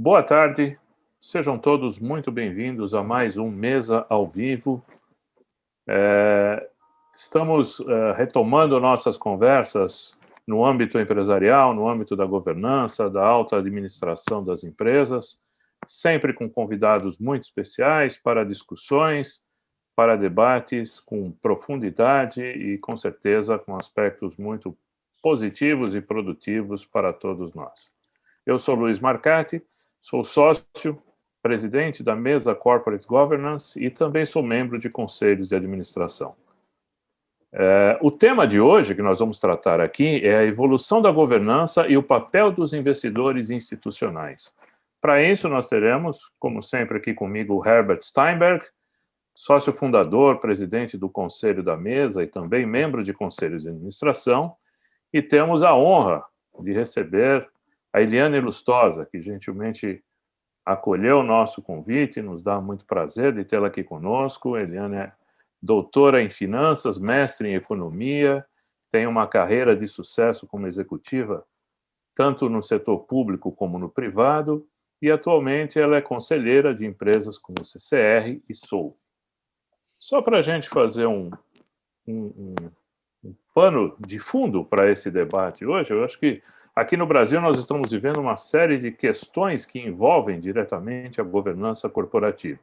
Boa tarde, sejam todos muito bem-vindos a mais um Mesa ao Vivo. Estamos retomando nossas conversas no âmbito empresarial, no âmbito da governança, da alta administração das empresas, sempre com convidados muito especiais para discussões, para debates com profundidade e, com certeza, com aspectos muito positivos e produtivos para todos nós. Eu sou Luiz Marcati, sou sócio, presidente da Mesa Corporate Governance e também sou membro de conselhos de administração. O tema de hoje que nós vamos tratar aqui é a evolução da governança e o papel dos investidores institucionais. Para isso, nós teremos, como sempre, aqui comigo o Herbert Steinberg, sócio fundador, presidente do Conselho da Mesa e também membro de conselhos de administração, e temos a honra de receber a Eliane Lustosa, que gentilmente acolheu o nosso convite, nos dá muito prazer de tê-la aqui conosco. Eliane é doutora em finanças, mestre em economia, tem uma carreira de sucesso como executiva, tanto no setor público como no privado, e atualmente ela é conselheira de empresas como CCR e Sou. Só para a gente fazer um pano de fundo para esse debate hoje, eu acho que aqui no Brasil nós estamos vivendo uma série de questões que envolvem diretamente a governança corporativa.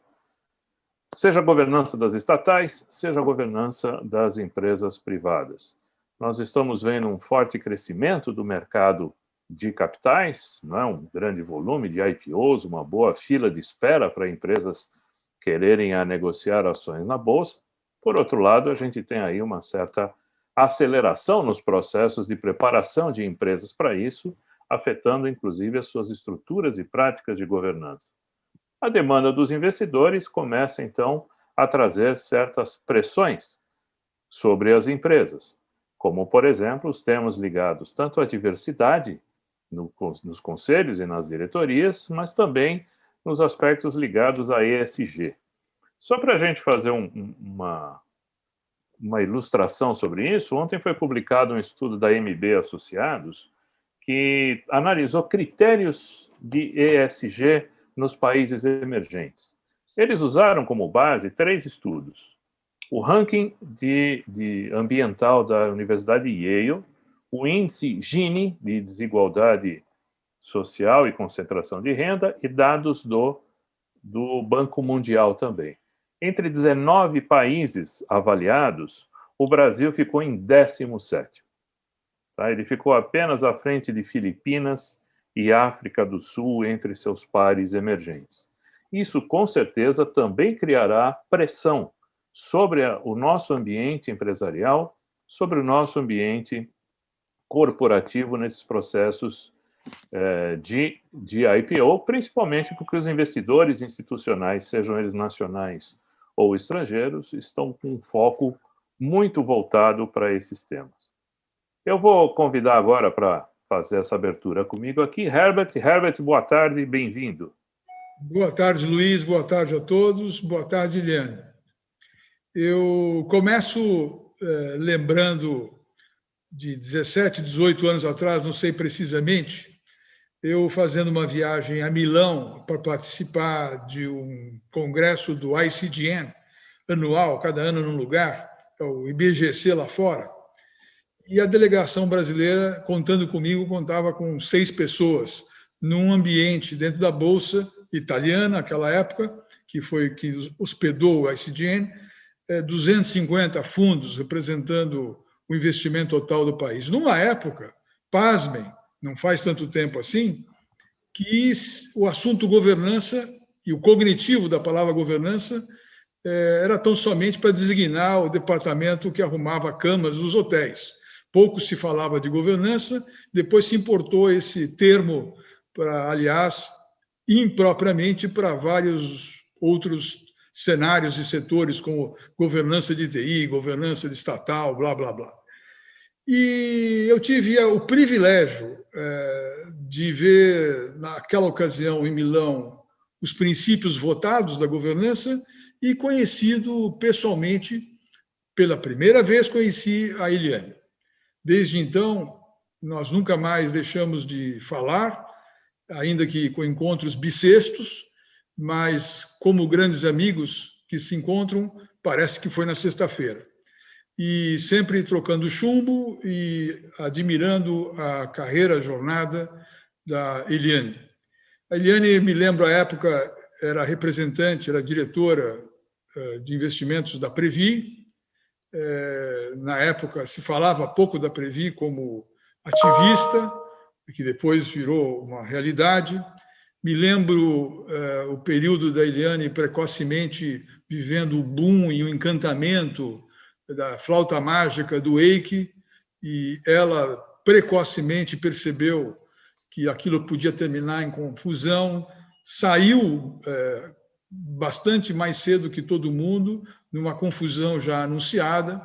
Seja a governança das estatais, seja a governança das empresas privadas. Nós estamos vendo um forte crescimento do mercado de capitais, não é? Um grande volume de IPOs, uma boa fila de espera para empresas quererem negociar ações na Bolsa. Por outro lado, a gente tem aí uma certa aceleração nos processos de preparação de empresas para isso, afetando, inclusive, as suas estruturas e práticas de governança. A demanda dos investidores começa, então, a trazer certas pressões sobre as empresas, como, por exemplo, os temas ligados tanto à diversidade nos conselhos e nas diretorias, mas também nos aspectos ligados à ESG. Só para a gente fazer uma ilustração sobre isso, ontem foi publicado um estudo da MB Associados que analisou critérios de ESG nos países emergentes. Eles usaram como base 3 estudos. O ranking ambiental da Universidade Yale, o índice Gini, de desigualdade social e concentração de renda, e dados do Banco Mundial também. Entre 19 países avaliados, o Brasil ficou em 17º. Tá? Ele ficou apenas à frente de Filipinas e África do Sul entre seus pares emergentes. Isso, com certeza, também criará pressão sobre o nosso ambiente empresarial, sobre o nosso ambiente corporativo nesses processos de IPO, principalmente porque os investidores institucionais, sejam eles nacionais ou estrangeiros, estão com um foco muito voltado para esses temas. Eu vou convidar agora para fazer essa abertura comigo aqui, Herbert. Herbert, boa tarde, bem-vindo. Boa tarde, Luiz, boa tarde a todos, boa tarde, Eliane. Eu começo lembrando de 17, 18 anos atrás, não sei precisamente, eu fazendo uma viagem a Milão para participar de um congresso do ICGM anual, cada ano num lugar, é o IBGC lá fora, e a delegação brasileira, contando comigo, contava com 6 pessoas, num ambiente dentro da Bolsa italiana, naquela época, que hospedou o ICGM, 250 fundos representando o investimento total do país. Numa época, pasmem, não faz tanto tempo assim, que o assunto governança e o cognitivo da palavra governança era tão somente para designar o departamento que arrumava camas nos hotéis. Pouco se falava de governança, depois se importou esse termo, aliás, impropriamente para vários outros cenários e setores, como governança de TI, governança de estatal, blá, blá, blá. E eu tive o privilégio de ver, naquela ocasião, em Milão, os princípios votados da governança e conhecido pessoalmente, pela primeira vez, conheci a Eliane. Desde então, nós nunca mais deixamos de falar ainda que com encontros bissextos, mas como grandes amigos que se encontram, parece que foi na sexta-feira. E sempre trocando chumbo e admirando a carreira, a jornada da Eliane. A Eliane, me lembro a época, era representante, era diretora de investimentos da Previ. Na época se falava pouco da Previ como ativista, que depois virou uma realidade. Me lembro o período da Eliane precocemente vivendo o boom e o encantamento da flauta mágica do Eike, e ela precocemente percebeu que aquilo podia terminar em confusão, saiu bastante mais cedo que todo mundo, numa confusão já anunciada.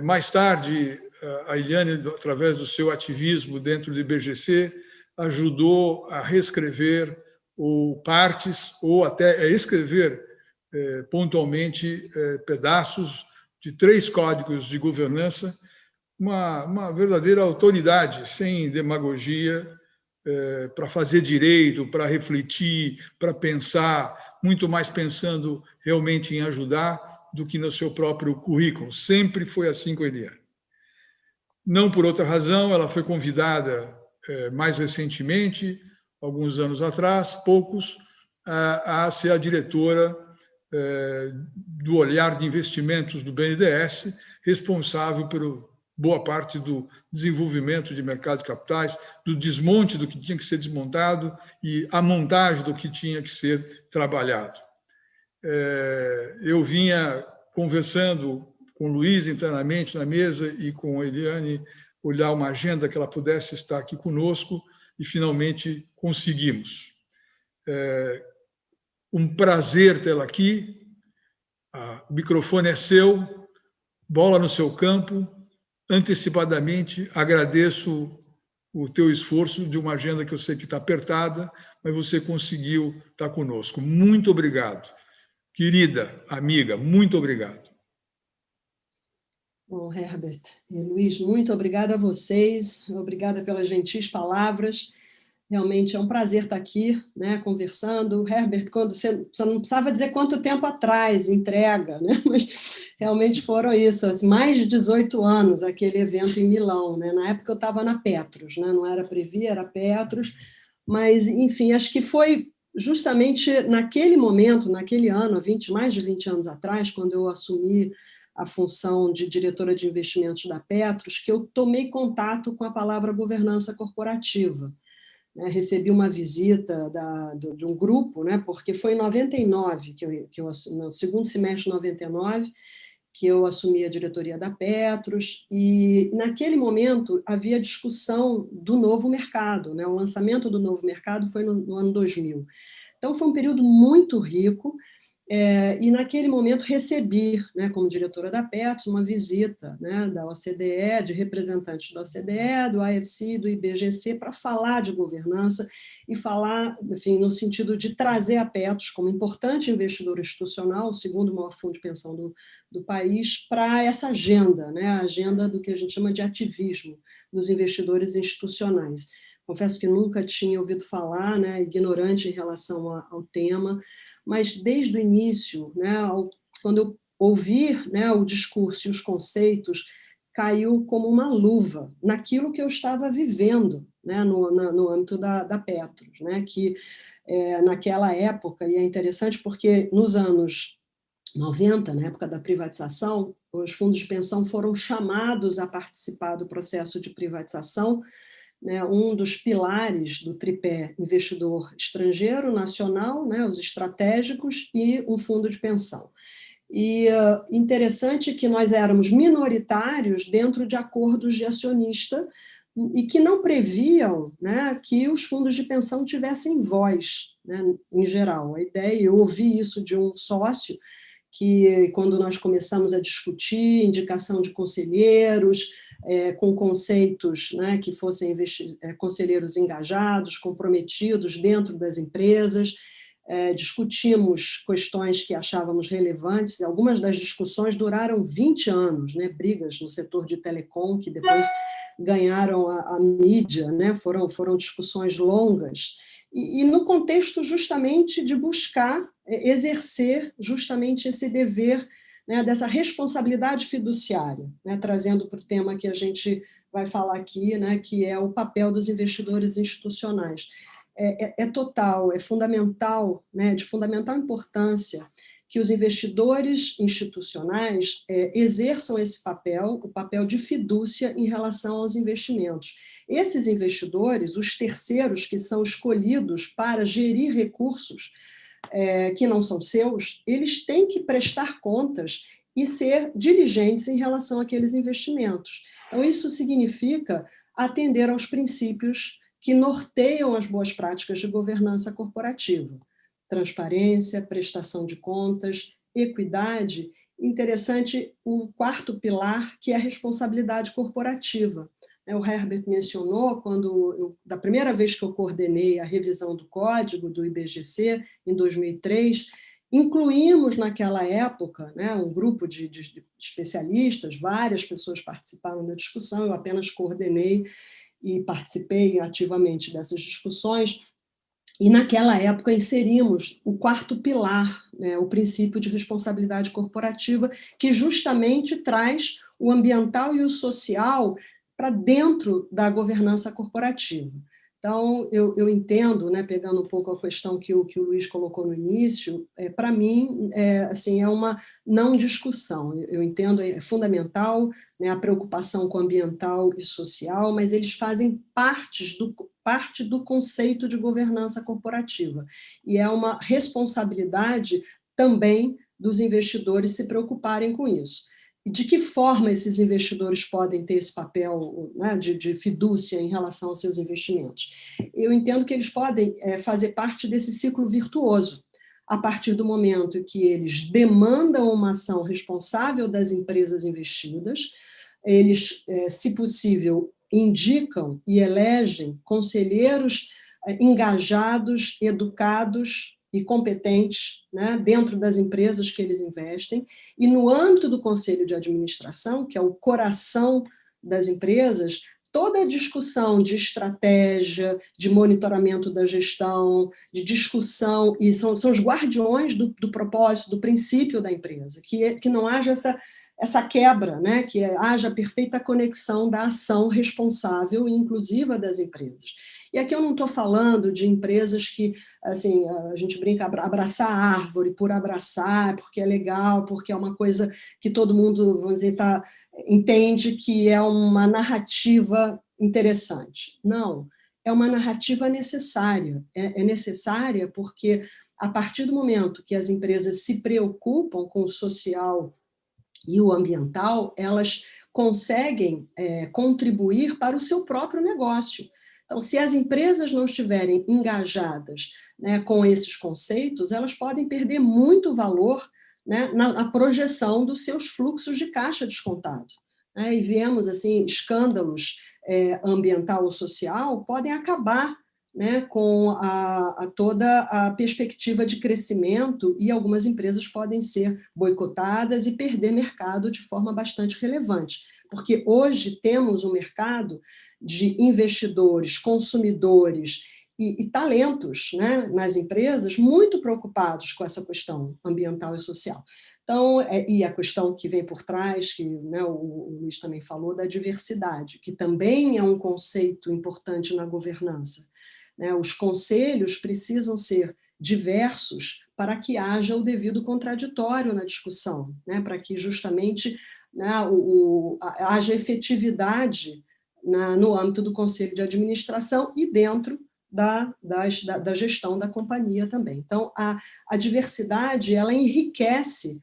Mais tarde, a Eliane, através do seu ativismo dentro do IBGC, ajudou a reescrever ou partes, ou até a escrever pontualmente pedaços de 3 códigos de governança, uma verdadeira autoridade, sem demagogia, para fazer direito, para refletir, para pensar, muito mais pensando realmente em ajudar do que no seu próprio currículo. Sempre foi assim com a Eliane. Não por outra razão, ela foi convidada mais recentemente, alguns anos atrás, poucos, a ser a diretora do olhar de investimentos do BNDES, responsável por boa parte do desenvolvimento de mercado de capitais, do desmonte do que tinha que ser desmontado e a montagem do que tinha que ser trabalhado. Eu vinha conversando com o Luiz internamente na mesa e com a Eliane olhar uma agenda que ela pudesse estar aqui conosco e finalmente conseguimos. Um prazer tê-la aqui. O microfone é seu, bola no seu campo. Antecipadamente, agradeço o teu esforço de uma agenda que eu sei que está apertada, mas você conseguiu estar conosco. Muito obrigado. Querida amiga, muito obrigado. Bom, Herbert e Luiz, muito obrigada a vocês, obrigada pelas gentis palavras. Realmente é um prazer estar aqui, né, conversando. Herbert, quando você não precisava dizer quanto tempo atrás, entrega, né, mas realmente foram isso, assim, mais de 18 anos, aquele evento em Milão. Né? Na época eu estava na Petros, né, não era Previ, era Petros, mas, enfim, acho que foi justamente naquele momento, naquele ano, mais de 20 anos atrás, quando eu assumi a função de diretora de investimentos da Petros, que eu tomei contato com a palavra governança corporativa. Recebi uma visita de um grupo, né, porque foi em 99, no segundo semestre de 99, que eu assumi a diretoria da Petros, e naquele momento havia discussão do novo mercado, né, o lançamento do novo mercado foi no ano 2000. Então, foi um período muito rico, e naquele momento recebi, né, como diretora da Petros, uma visita, né, da OCDE, de representantes da OCDE, do AFC, do IBGC, para falar de governança e falar, enfim, no sentido de trazer a Petros como importante investidor institucional, o segundo maior fundo de pensão do país, para essa agenda, né, a agenda do que a gente chama de ativismo dos investidores institucionais. Confesso que nunca tinha ouvido falar, né, ignorante em relação ao tema, mas desde o início, né, quando eu ouvi, né, o discurso e os conceitos, caiu como uma luva naquilo que eu estava vivendo, né, no âmbito da Petros, né, que naquela época, e é interessante porque nos anos 90, na época da privatização, os fundos de pensão foram chamados a participar do processo de privatização, né, um dos pilares do tripé investidor estrangeiro, nacional, né, os estratégicos e um fundo de pensão. E interessante que nós éramos minoritários dentro de acordos de acionista e que não previam, né, que os fundos de pensão tivessem voz, né, em geral. A ideia, eu ouvi isso de um sócio, que quando nós começamos a discutir indicação de conselheiros, com conceitos, né, que fossem conselheiros engajados, comprometidos dentro das empresas, discutimos questões que achávamos relevantes, algumas das discussões duraram 20 anos, né, brigas no setor de telecom, que depois ganharam a mídia, né? Foram discussões longas, e no contexto justamente de buscar exercer justamente esse dever, né, dessa responsabilidade fiduciária, né, trazendo para o tema que a gente vai falar aqui, né, que é o papel dos investidores institucionais. É total, é fundamental, né, de fundamental importância que os investidores institucionais exerçam esse papel, o papel de fidúcia em relação aos investimentos. Esses investidores, os terceiros que são escolhidos para gerir recursos que não são seus, eles têm que prestar contas e ser diligentes em relação àqueles investimentos. Então, isso significa atender aos princípios que norteiam as boas práticas de governança corporativa. Transparência, prestação de contas, equidade. Interessante o quarto pilar, que é a responsabilidade corporativa. O Herbert mencionou, da primeira vez que eu coordenei a revisão do código do IBGC, em 2003, incluímos naquela época, né, um grupo de especialistas, várias pessoas participaram da discussão, eu apenas coordenei e participei ativamente dessas discussões, e naquela época inserimos o quarto pilar, né, o princípio de responsabilidade corporativa, que justamente traz o ambiental e o social para dentro da governança corporativa. Então, eu entendo, né, pegando um pouco a questão que o Luiz colocou no início, para mim, assim, é uma não discussão. Eu entendo, é fundamental, né, a preocupação com o ambiental e social, mas eles fazem parte do conceito de governança corporativa. E é uma responsabilidade também dos investidores se preocuparem com isso. E de que forma esses investidores podem ter esse papel, né, de fidúcia em relação aos seus investimentos? Eu entendo que eles podem fazer parte desse ciclo virtuoso, a partir do momento que eles demandam uma ação responsável das empresas investidas, eles, se possível, indicam e elegem conselheiros engajados, educados e competentes, né, dentro das empresas que eles investem, e no âmbito do conselho de administração, que é o coração das empresas, toda a discussão de estratégia, de monitoramento da gestão, de discussão, e são os guardiões do propósito, do princípio da empresa, que não haja essa quebra, né, que haja perfeita conexão da ação responsável e inclusiva das empresas. E aqui eu não estou falando de empresas que, assim, a gente brinca, abraçar a árvore por abraçar, porque é legal, porque é uma coisa que todo mundo, vamos dizer, entende que é uma narrativa interessante. Não, é uma narrativa necessária. É necessária porque, a partir do momento que as empresas se preocupam com o social e o ambiental, elas conseguem contribuir para o seu próprio negócio. Então, se as empresas não estiverem engajadas, né, com esses conceitos, elas podem perder muito valor, né, na projeção dos seus fluxos de caixa descontado. E vemos assim, escândalos ambiental ou social podem acabar, né, com toda a perspectiva de crescimento, e algumas empresas podem ser boicotadas e perder mercado de forma bastante relevante. Porque hoje temos um mercado de investidores, consumidores e talentos, né, nas empresas muito preocupados com essa questão ambiental e social. Então, e a questão que vem por trás, que, né, o Luiz também falou, da diversidade, que também é um conceito importante na governança. Né, os conselhos precisam ser diversos para que haja o devido contraditório na discussão, né, para que justamente, né, haja efetividade no âmbito do conselho de administração e dentro da gestão da companhia também. Então, a diversidade, ela enriquece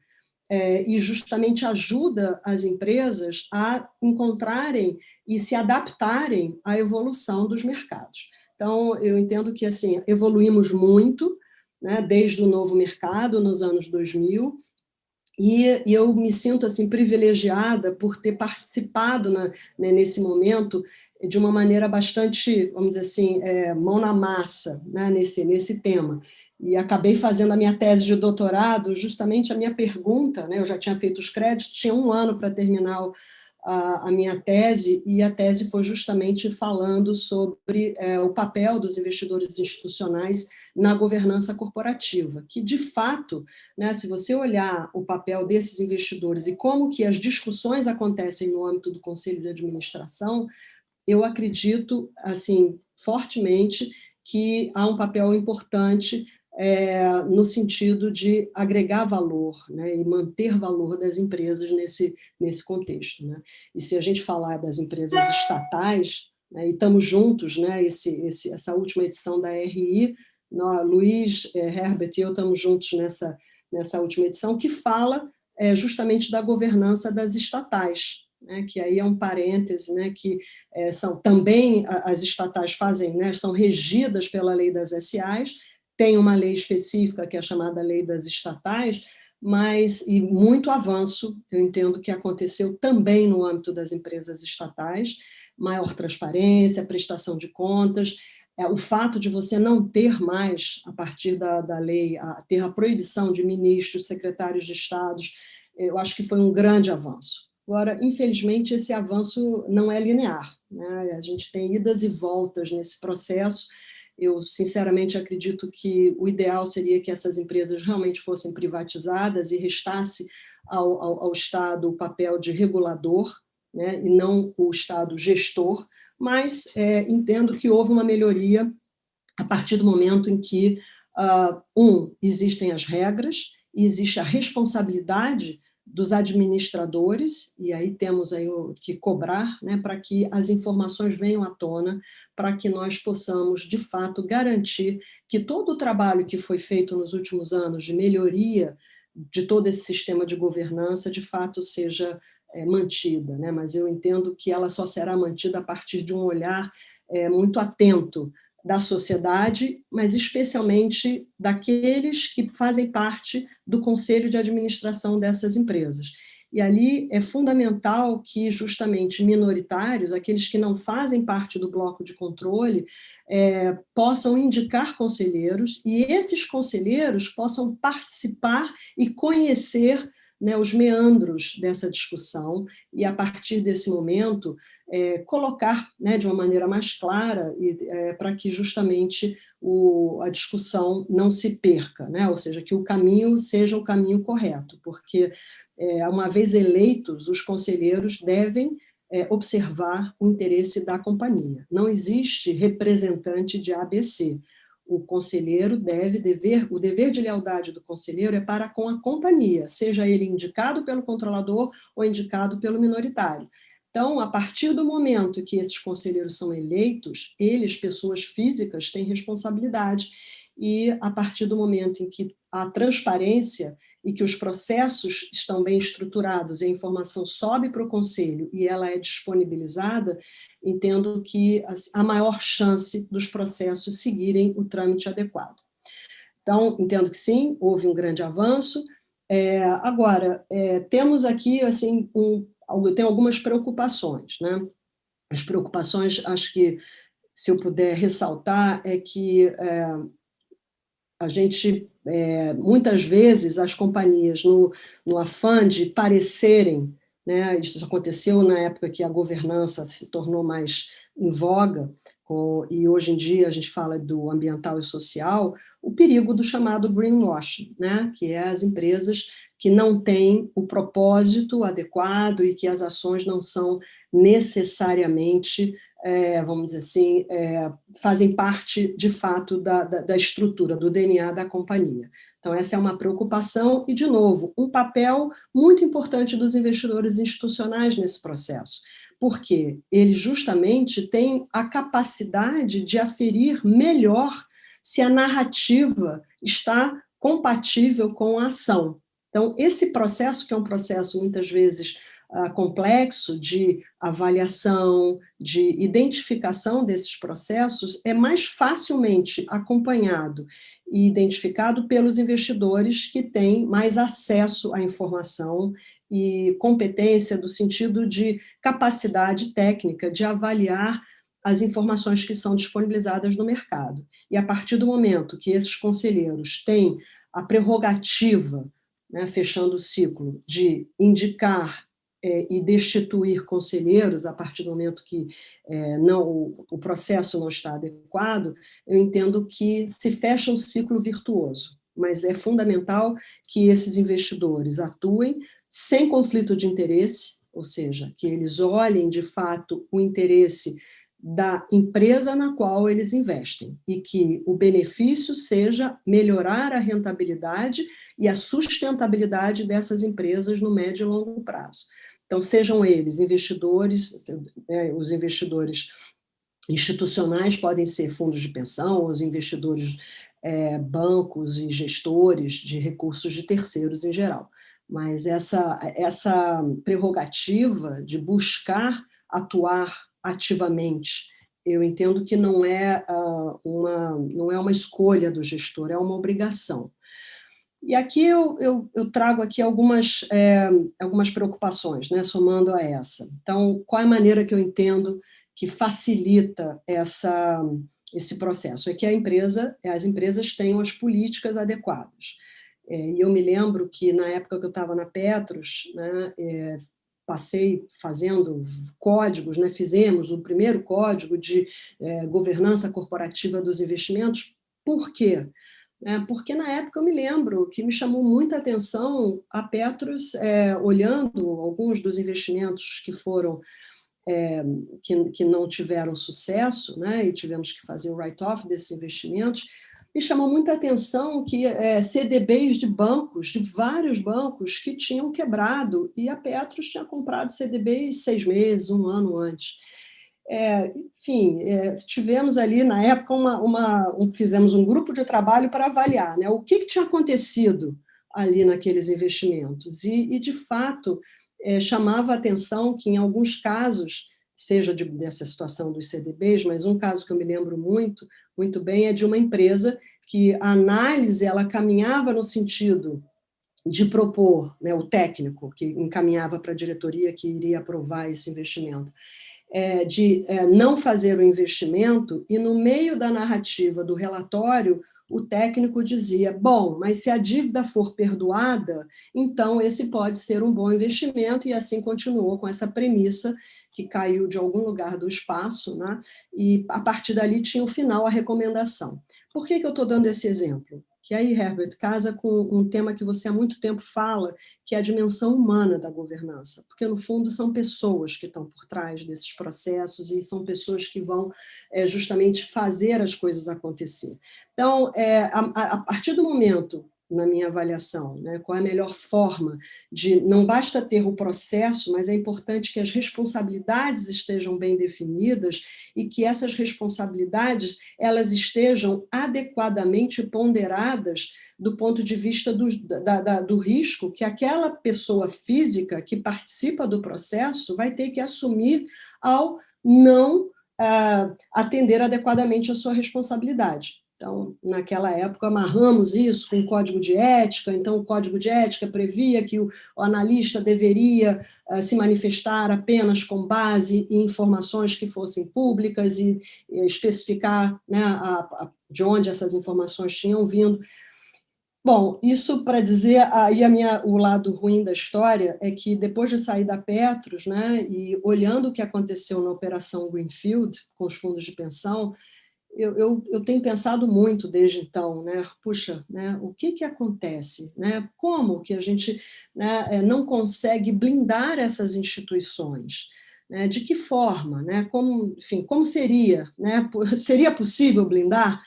e justamente ajuda as empresas a encontrarem e se adaptarem à evolução dos mercados. Então, eu entendo que assim, evoluímos muito, né, desde o novo mercado, nos anos 2000, e eu me sinto assim, privilegiada por ter participado nesse momento de uma maneira bastante, vamos dizer assim, mão na massa, né, nesse tema. E acabei fazendo a minha tese de doutorado, justamente a minha pergunta, né, eu já tinha feito os créditos, tinha 1 ano para terminar a minha tese, e a tese foi justamente falando sobre o papel dos investidores institucionais na governança corporativa, que, de fato, né, se você olhar o papel desses investidores e como que as discussões acontecem no âmbito do Conselho de Administração, eu acredito, assim, fortemente que há um papel importante no sentido de agregar valor, né, e manter valor das empresas nesse contexto, né? E se a gente falar das empresas estatais, né, e estamos juntos, né, essa última edição da RI, Luiz, Herbert e eu estamos juntos nessa última edição, que fala justamente da governança das estatais, né, que aí é um parêntese, né, que são também as estatais fazem, né, são regidas pela lei das SAs, tem uma lei específica que é chamada Lei das Estatais, e muito avanço, eu entendo que aconteceu também no âmbito das empresas estatais, maior transparência, prestação de contas, o fato de você não ter mais, a partir da lei, ter a proibição de ministros, secretários de Estados, eu acho que foi um grande avanço. Agora, infelizmente, esse avanço não é linear, né? A gente tem idas e voltas nesse processo. Eu, sinceramente, acredito que o ideal seria que essas empresas realmente fossem privatizadas e restasse ao Estado o papel de regulador, né, e não o Estado gestor, mas entendo que houve uma melhoria a partir do momento em que, existem as regras, e existe a responsabilidade dos administradores, e aí temos aí que cobrar, né, para que as informações venham à tona, para que nós possamos, de fato, garantir que todo o trabalho que foi feito nos últimos anos de melhoria de todo esse sistema de governança, de fato, seja mantida, né? Mas eu entendo que ela só será mantida a partir de um olhar muito atento da sociedade, mas especialmente daqueles que fazem parte do conselho de administração dessas empresas. E ali é fundamental que justamente minoritários, aqueles que não fazem parte do bloco de controle, possam indicar conselheiros, e esses conselheiros possam participar e conhecer, né, os meandros dessa discussão, e a partir desse momento colocar, né, de uma maneira mais clara, para que justamente a discussão não se perca, né? Ou seja, que o caminho seja o caminho correto, porque uma vez eleitos, os conselheiros devem observar o interesse da companhia. Não existe representante de ABC. O conselheiro o dever de lealdade do conselheiro é para com a companhia, seja ele indicado pelo controlador ou indicado pelo minoritário. Então, a partir do momento que esses conselheiros são eleitos, eles, pessoas físicas, têm responsabilidade, e a partir do momento em que a transparência e que os processos estão bem estruturados e a informação sobe para o conselho e ela é disponibilizada, entendo que há maior chance dos processos seguirem o trâmite adequado. Então, entendo que sim, houve um grande avanço. Agora, temos aqui, assim, tem algumas preocupações, né? As preocupações, acho que, se eu puder ressaltar, é que a gente, muitas vezes, as companhias, no afã de parecerem, né, isso aconteceu na época que a governança se tornou mais em voga, e hoje em dia a gente fala do ambiental e social, o perigo do chamado greenwashing, né, que é as empresas que não têm o propósito adequado e que as ações não são necessariamente, vamos dizer assim, fazem parte, de fato, da estrutura, do DNA da companhia. Então, essa é uma preocupação e, de novo, um papel muito importante dos investidores institucionais nesse processo, porque eles justamente têm a capacidade de aferir melhor se a narrativa está compatível com a ação. Então, esse processo, que é um processo, muitas vezes, complexo de avaliação, de identificação desses processos, é mais facilmente acompanhado e identificado pelos investidores que têm mais acesso à informação e competência no sentido de capacidade técnica de avaliar as informações que são disponibilizadas no mercado. E a partir do momento que esses conselheiros têm a prerrogativa, né, fechando o ciclo, de indicar e destituir conselheiros a partir do momento que o processo não está adequado, eu entendo que se fecha um ciclo virtuoso. Mas é fundamental que esses investidores atuem sem conflito de interesse, ou seja, que eles olhem, de fato, o interesse da empresa na qual eles investem e que o benefício seja melhorar a rentabilidade e a sustentabilidade dessas empresas no médio e longo prazo. Então, sejam eles investidores, os investidores institucionais podem ser fundos de pensão, os investidores bancos e gestores de recursos de terceiros em geral. Mas essa prerrogativa de buscar atuar ativamente, eu entendo que não é uma escolha do gestor, é uma obrigação. E aqui eu trago aqui algumas preocupações, né, somando a essa. Então, qual é a maneira que eu entendo que facilita esse processo? É que as empresas tenham as políticas adequadas. E eu me lembro que, na época que eu estava na Petros, né, passei fazendo códigos, né, fizemos o primeiro código de governança corporativa dos investimentos. Por quê? Porque, na época, eu me lembro que me chamou muita atenção a Petros, olhando alguns dos investimentos que foram que não tiveram sucesso, né, e tivemos que fazer o write-off desses investimentos. Me chamou muita atenção que CDBs de bancos, de vários bancos, que tinham quebrado, e a Petros tinha comprado CDBs 6 meses, 1 ano antes. Enfim, tivemos ali, na época, fizemos um grupo de trabalho para avaliar, né, o que tinha acontecido ali naqueles investimentos. E de fato, chamava a atenção que, em alguns casos, seja dessa situação dos CDBs, mas um caso que eu me lembro muito bem é de uma empresa que a análise ela caminhava no sentido de propor, né, o técnico que encaminhava para a diretoria que iria aprovar esse investimento, de não fazer o investimento, e no meio da narrativa do relatório, o técnico dizia, bom, mas se a dívida for perdoada, então esse pode ser um bom investimento, e assim continuou com essa premissa que caiu de algum lugar do espaço, né? E a partir dali tinha o final, a recomendação. Por que eu estou dando esse exemplo? Que aí, Herbert, casa com um tema que você há muito tempo fala, que é a dimensão humana da governança, porque, no fundo, são pessoas que estão por trás desses processos e são pessoas que vão justamente fazer as coisas acontecer. Então, a partir do momento, na minha avaliação, né, qual é a melhor forma de... Não basta ter o processo, mas é importante que as responsabilidades estejam bem definidas e que essas responsabilidades elas estejam adequadamente ponderadas do ponto de vista do risco que aquela pessoa física que participa do processo vai ter que assumir ao não atender adequadamente a sua responsabilidade. Então, naquela época, amarramos isso com o código de ética, então o código de ética previa que o analista deveria se manifestar apenas com base em informações que fossem públicas e especificar, né, de onde essas informações tinham vindo. Bom, isso para dizer, aí o lado ruim da história é que depois de sair da Petros, né, e olhando o que aconteceu na Operação Greenfield, com os fundos de pensão, eu tenho pensado muito desde então, né? Puxa, né? O que acontece? Né? Como que a gente, né, não consegue blindar essas instituições? Né? De que forma? Né? Como seria? Né? Seria possível blindar?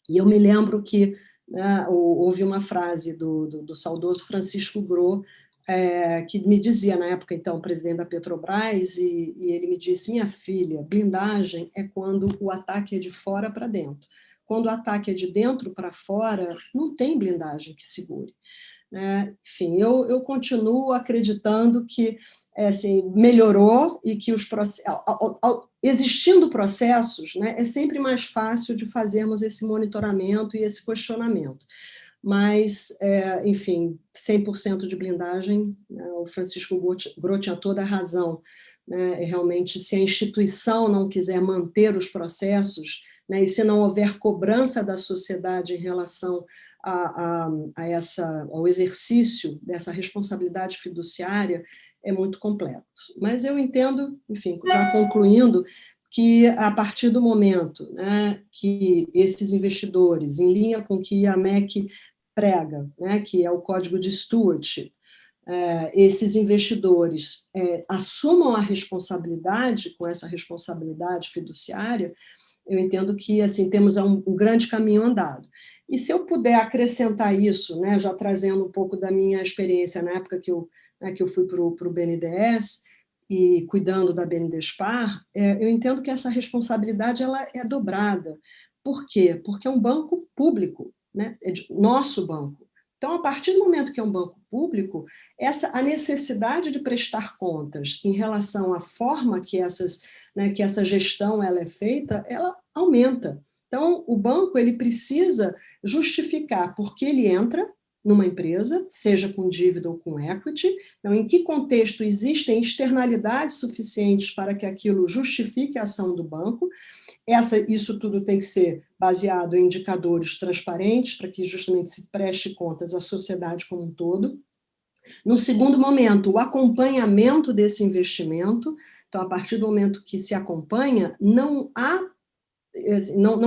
E eu me lembro que, né, houve uma frase do saudoso Francisco Gros, que me dizia, na época, então, presidente da Petrobras, e ele me disse, minha filha, blindagem é quando o ataque é de fora para dentro. Quando o ataque é de dentro para fora, não tem blindagem que segure. Enfim, eu continuo acreditando que assim, melhorou e que existindo processos, né, é sempre mais fácil de fazermos esse monitoramento e esse questionamento. Mas, enfim, 100% de blindagem, né, o Francisco Gros tinha toda a razão. Né, realmente, se a instituição não quiser manter os processos, né, e se não houver cobrança da sociedade em relação ao exercício dessa responsabilidade fiduciária, é muito complexo. Mas eu entendo, enfim, já concluindo, que a partir do momento, né, que esses investidores, em linha com o que a MEC prega, né, que é o código de stewardship, esses investidores assumam a responsabilidade, com essa responsabilidade fiduciária, eu entendo que assim temos um grande caminho andado. E se eu puder acrescentar isso, né, já trazendo um pouco da minha experiência na época que eu fui para o BNDES, e cuidando da BNDESPAR, eu entendo que essa responsabilidade ela é dobrada. Por quê? Porque é um banco público, né? É nosso banco. Então, a partir do momento que é um banco público, a necessidade de prestar contas em relação à forma que essa gestão ela é feita, ela aumenta. Então, o banco ele precisa justificar por que ele entra numa empresa, seja com dívida ou com equity, então, em que contexto existem externalidades suficientes para que aquilo justifique a ação do banco. Isso tudo tem que ser baseado em indicadores transparentes, para que justamente se preste contas à sociedade como um todo. No segundo momento, o acompanhamento desse investimento. Então, a partir do momento que se acompanha, não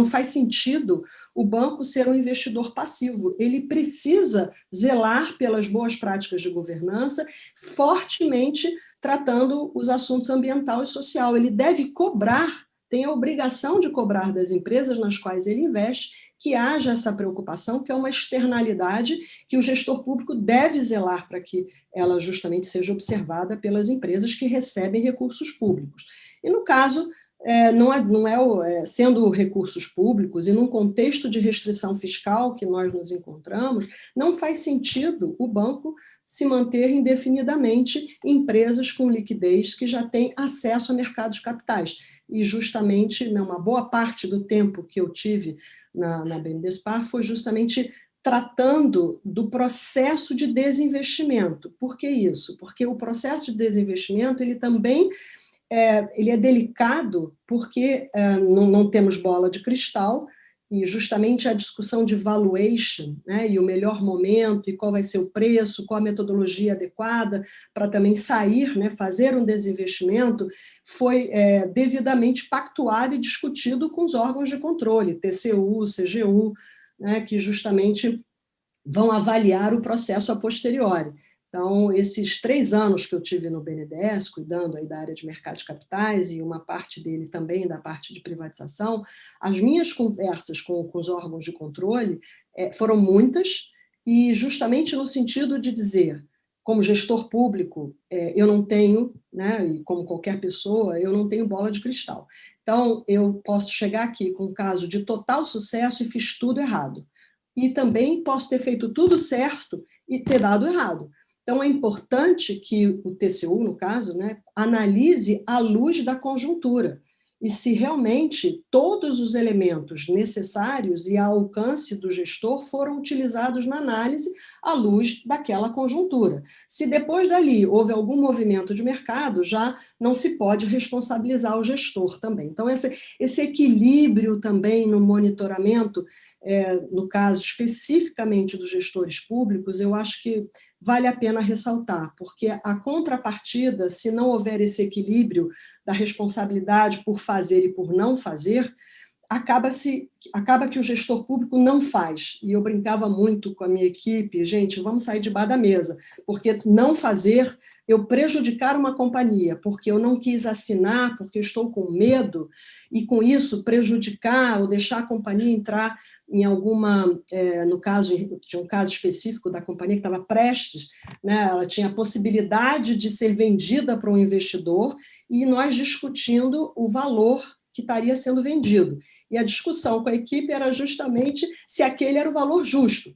faz sentido o banco ser um investidor passivo. Ele precisa zelar pelas boas práticas de governança, fortemente tratando os assuntos ambiental e social. Ele deve cobrar, tem a obrigação de cobrar das empresas nas quais ele investe, que haja essa preocupação, que é uma externalidade que o gestor público deve zelar para que ela justamente seja observada pelas empresas que recebem recursos públicos. E no caso, sendo recursos públicos e num contexto de restrição fiscal que nós nos encontramos, não faz sentido o banco se manter indefinidamente em empresas com liquidez que já têm acesso a mercados de capitais. E justamente, uma boa parte do tempo que eu tive na BNDESPAR foi justamente tratando do processo de desinvestimento. Por que isso? Porque o processo de desinvestimento, ele também ele é delicado porque não temos bola de cristal, e justamente a discussão de valuation, né, e o melhor momento, e qual vai ser o preço, qual a metodologia adequada para também sair, né, fazer um desinvestimento, foi devidamente pactuado e discutido com os órgãos de controle, TCU, CGU, né, que justamente vão avaliar o processo a posteriori. Então, esses 3 anos que eu tive no BNDES, cuidando aí da área de mercado de capitais e uma parte dele também da parte de privatização, as minhas conversas com os órgãos de controle foram muitas, e justamente no sentido de dizer, como gestor público, eu não tenho, né, e como qualquer pessoa, eu não tenho bola de cristal. Então, eu posso chegar aqui com um caso de total sucesso e fiz tudo errado. E também posso ter feito tudo certo e ter dado errado. Então, é importante que o TCU, no caso, né, analise à luz da conjuntura e se realmente todos os elementos necessários e ao alcance do gestor foram utilizados na análise à luz daquela conjuntura. Se depois dali houve algum movimento de mercado, já não se pode responsabilizar o gestor também. Então, esse equilíbrio também no monitoramento, no caso especificamente dos gestores públicos, eu acho que vale a pena ressaltar, porque a contrapartida, se não houver esse equilíbrio da responsabilidade por fazer e por não fazer, acaba que o gestor público não faz. E eu brincava muito com a minha equipe, gente, vamos sair debaixo da mesa, porque não fazer, eu prejudicar uma companhia, porque eu não quis assinar, porque estou com medo, e com isso prejudicar ou deixar a companhia entrar em alguma, no caso, tinha um caso específico da companhia que estava prestes, né, ela tinha a possibilidade de ser vendida para um investidor, e nós discutindo o valor que estaria sendo vendido. E a discussão com a equipe era justamente se aquele era o valor justo.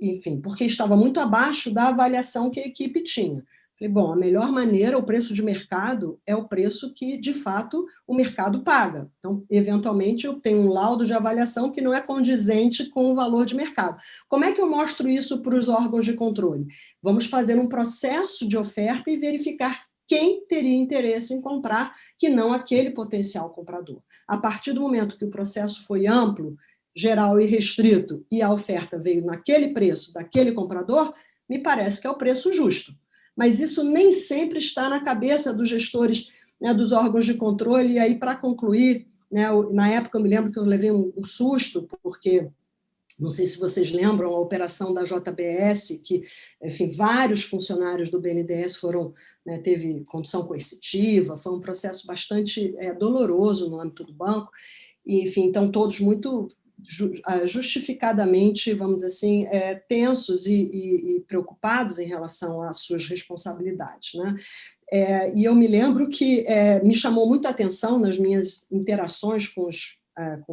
Enfim, porque estava muito abaixo da avaliação que a equipe tinha. Falei, bom, a melhor maneira, o preço de mercado, é o preço que, de fato, o mercado paga. Então, eventualmente, eu tenho um laudo de avaliação que não é condizente com o valor de mercado. Como é que eu mostro isso para os órgãos de controle? Vamos fazer um processo de oferta e verificar quem teria interesse em comprar, que não aquele potencial comprador. A partir do momento que o processo foi amplo, geral e restrito, e a oferta veio naquele preço daquele comprador, me parece que é o preço justo. mas isso nem sempre está na cabeça dos gestores, né, dos órgãos de controle. E aí, para concluir, né, na época eu me lembro que eu levei um susto, porque não sei se vocês lembram a operação da JBS, que, enfim, vários funcionários do BNDES foram, né, teve condução coercitiva, foi um processo bastante doloroso no âmbito do banco, e, enfim, então todos muito justificadamente, vamos dizer assim, tensos e preocupados em relação às suas responsabilidades, né? E eu me lembro que me chamou muita atenção nas minhas interações com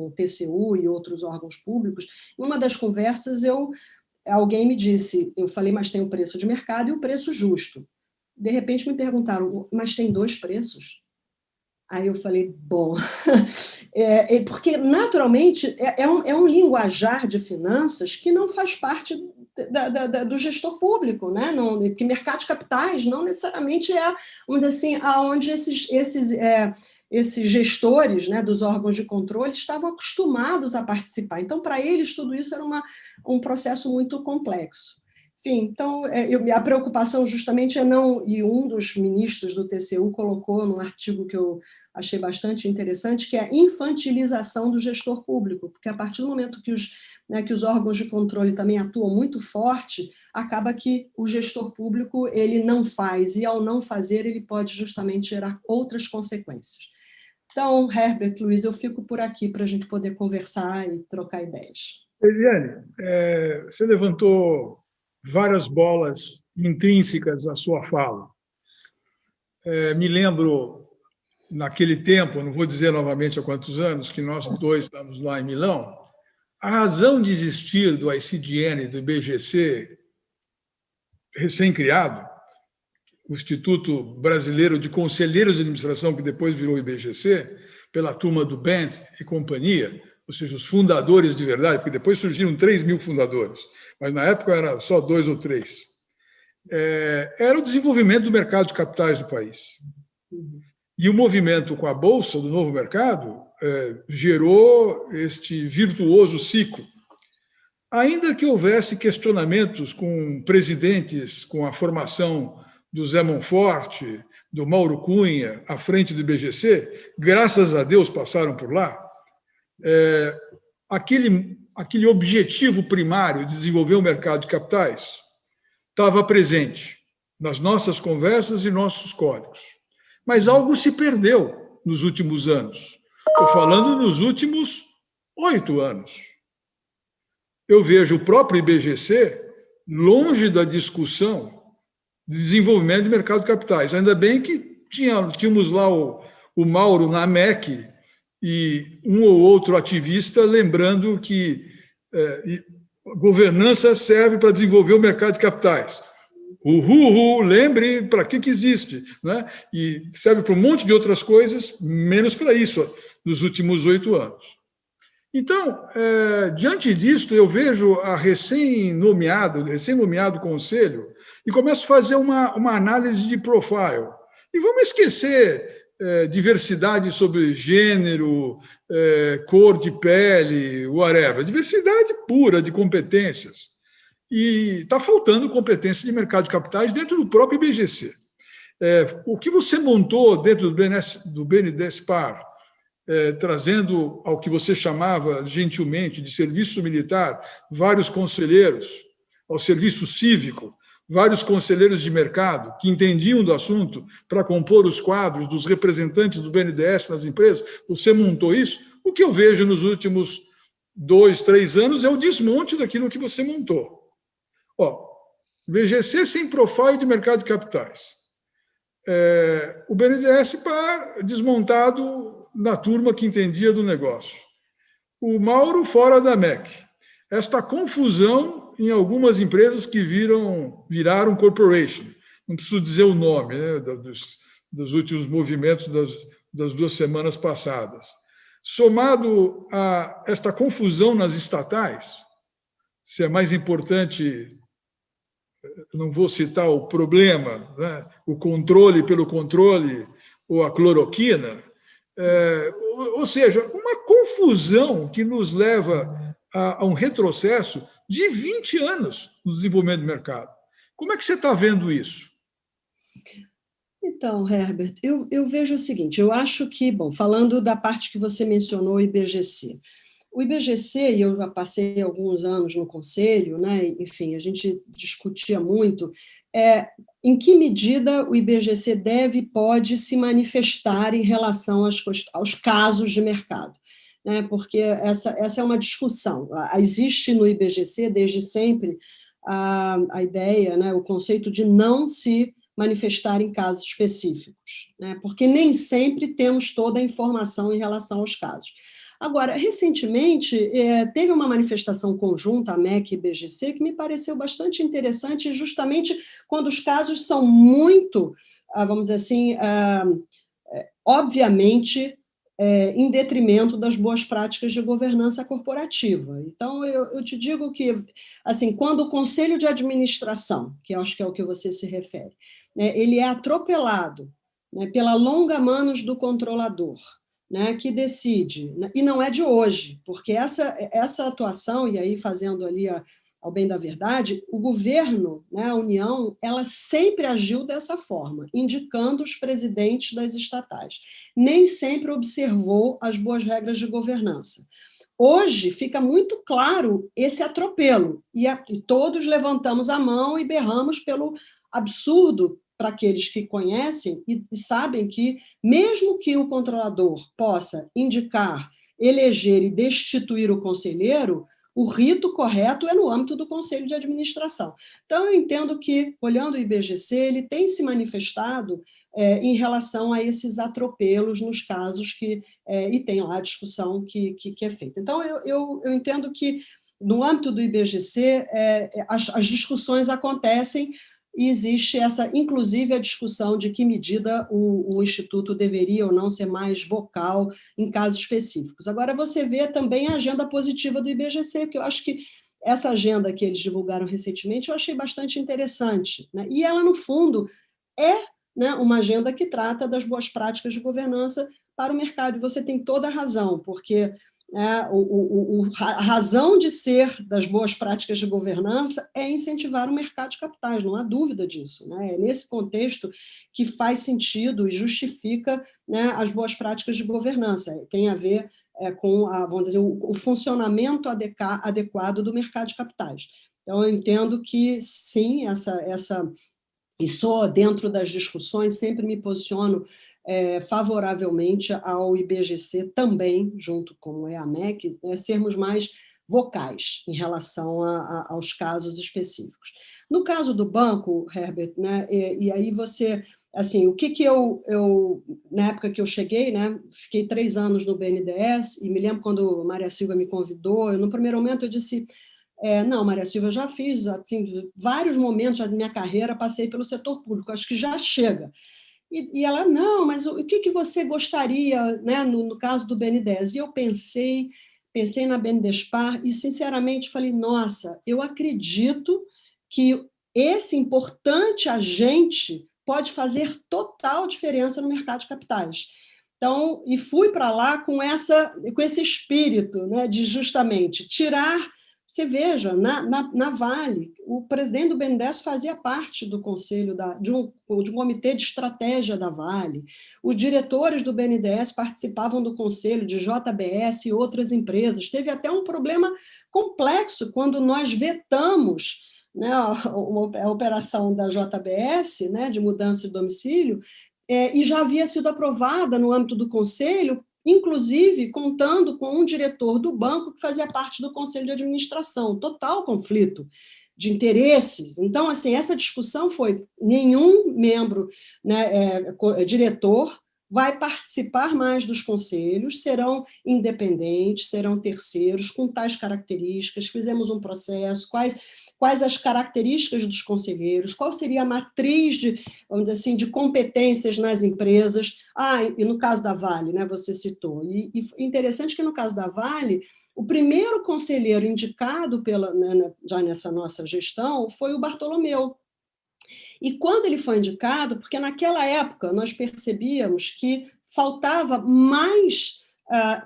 o TCU e outros órgãos públicos. Em uma das conversas, alguém me disse, eu falei, mas tem o preço de mercado e o preço justo. De repente me perguntaram, mas tem 2 preços? Aí eu falei, bom, porque naturalmente é um linguajar de finanças que não faz parte do gestor público, né? Não, porque mercado de capitais não necessariamente vamos dizer assim, aonde esses gestores, né, dos órgãos de controle estavam acostumados a participar. Então, para eles, tudo isso era um processo muito complexo. Enfim, então, a preocupação justamente não... E um dos ministros do TCU colocou num artigo que eu achei bastante interessante, que é a infantilização do gestor público, porque a partir do momento que os órgãos de controle também atuam muito forte, acaba que o gestor público ele não faz, e ao não fazer, ele pode justamente gerar outras consequências. Então, Herbert, Luiz, eu fico por aqui para a gente poder conversar e trocar ideias. Eliane, você levantou várias bolas intrínsecas à sua fala. Me lembro, naquele tempo, não vou dizer novamente há quantos anos, que nós 2 estamos lá em Milão, a razão de existir do ICDN, do IBGC, recém-criado, o Instituto Brasileiro de Conselheiros de Administração, que depois virou IBGC, pela turma do Bent e companhia, ou seja, os fundadores de verdade, porque depois surgiram 3.000 fundadores, mas na época era só 2 ou 3. Era o desenvolvimento do mercado de capitais do país. E o movimento com a Bolsa do novo mercado gerou este virtuoso ciclo. Ainda que houvesse questionamentos com presidentes, com a formação do Zé Monforte, do Mauro Cunha, à frente do IBGC, graças a Deus passaram por lá, aquele objetivo primário de desenvolver o mercado de capitais estava presente nas nossas conversas e nossos códigos. Mas algo se perdeu nos últimos anos. Estou falando nos últimos 8 anos. Eu vejo o próprio IBGC longe da discussão de desenvolvimento do mercado de capitais. Ainda bem que tínhamos lá o Mauro na MEC e um ou outro ativista lembrando que governança serve para desenvolver o mercado de capitais. Lembre para que existe, né? E serve para um monte de outras coisas, menos para isso, nos últimos 8 anos. Então, diante disso, eu vejo a recém-nomeado conselho e começo a fazer uma análise de profile. E vamos esquecer diversidade sobre gênero, cor de pele, whatever. Diversidade pura de competências. E está faltando competência de mercado de capitais dentro do próprio IBGC. O que você montou dentro do BNDESPAR, trazendo ao que você chamava gentilmente de serviço militar, vários conselheiros, ao serviço cívico, vários conselheiros de mercado que entendiam do assunto para compor os quadros dos representantes do BNDES nas empresas, você montou isso. O que eu vejo nos últimos 2, 3 anos é o desmonte daquilo que você montou. BGC sem profile de mercado de capitais. O BNDES desmontado na turma que entendia do negócio. O Mauro fora da MEC. Esta confusão em algumas empresas que viraram corporation. Não preciso dizer o nome, né, dos últimos movimentos das 2 semanas passadas. Somado a esta confusão nas estatais, se é mais importante, não vou citar o problema, né, o controle pelo controle ou a cloroquina, ou seja, uma confusão que nos leva a um retrocesso de 20 anos no desenvolvimento do mercado. Como é que você está vendo isso? Então, Herbert, eu vejo o seguinte, eu acho que, bom, falando da parte que você mencionou, o IBGC, e eu já passei alguns anos no conselho, né, enfim, a gente discutia muito em que medida o IBGC deve e pode se manifestar em relação aos casos de mercado, né, porque essa é uma discussão. Existe no IBGC, desde sempre, a ideia, né, o conceito de não se manifestar em casos específicos, né, porque nem sempre temos toda a informação em relação aos casos. Agora, recentemente, teve uma manifestação conjunta, a MEC e IBGC, que me pareceu bastante interessante, justamente quando os casos são muito, vamos dizer assim, obviamente, em detrimento das boas práticas de governança corporativa. Então, eu te digo que, assim, quando o conselho de administração, que eu acho que é o que você se refere, né, ele é atropelado, né, pela longa manos do controlador, né, que decide, né, e não é de hoje, porque essa atuação, e aí fazendo ali ao bem da verdade, o governo, né, a União, ela sempre agiu dessa forma, indicando os presidentes das estatais. Nem sempre observou as boas regras de governança. Hoje fica muito claro esse atropelo, e todos levantamos a mão e berramos pelo absurdo para aqueles que conhecem e sabem que, mesmo que o controlador possa indicar, eleger e destituir o conselheiro, o rito correto é no âmbito do Conselho de Administração. Então, eu entendo que, olhando o IBGC, ele tem se manifestado em relação a esses atropelos nos casos e tem lá a discussão que é feita. Então, eu entendo que, no âmbito do IBGC, as discussões acontecem e existe inclusive a discussão de que medida o Instituto deveria ou não ser mais vocal em casos específicos. Agora, você vê também a agenda positiva do IBGC, porque eu acho que essa agenda que eles divulgaram recentemente eu achei bastante interessante, né? E ela, no fundo, né, uma agenda que trata das boas práticas de governança para o mercado. E você tem toda a razão, porque a razão de ser das boas práticas de governança é incentivar o mercado de capitais, não há dúvida disso, né? É nesse contexto que faz sentido e justifica, né, as boas práticas de governança. Tem a ver com vamos dizer, o funcionamento adequado do mercado de capitais. Então, eu entendo que, sim, e só dentro das discussões sempre me posiciono favoravelmente ao IBGC também, junto com o EAMEC, sermos mais vocais em relação aos casos específicos. No caso do banco, Herbert, né, e aí você, assim, o que eu na época que eu cheguei, né, fiquei 3 anos no BNDES, e me lembro quando Maria Silva me convidou, no primeiro momento eu disse... não, Maria Silva, eu já fiz assim, vários momentos da minha carreira, passei pelo setor público, acho que já chega. E ela, não, mas o que você gostaria, né, no caso do BNDES? E eu pensei na BNDESPAR e, sinceramente, falei, nossa, eu acredito que esse importante agente pode fazer total diferença no mercado de capitais. Então, e fui para lá com esse espírito, né, de justamente tirar... Você veja, na Vale, o presidente do BNDES fazia parte do conselho de um comitê de estratégia da Vale, os diretores do BNDES participavam do conselho de JBS e outras empresas. Teve até um problema complexo quando nós vetamos, né, a operação da JBS, né, de mudança de domicílio, e já havia sido aprovada no âmbito do conselho, inclusive contando com um diretor do banco que fazia parte do conselho de administração, total conflito de interesses. Então, assim, essa discussão foi nenhum membro, né, diretor vai participar mais dos conselhos, serão independentes, serão terceiros, com tais características, fizemos um processo, quais as características dos conselheiros, qual seria a matriz vamos dizer assim, de competências nas empresas. E no caso da Vale, né, você citou. E interessante que no caso da Vale, o primeiro conselheiro indicado já nessa nossa gestão foi o Bartolomeu. E quando ele foi indicado, porque naquela época nós percebíamos que faltava mais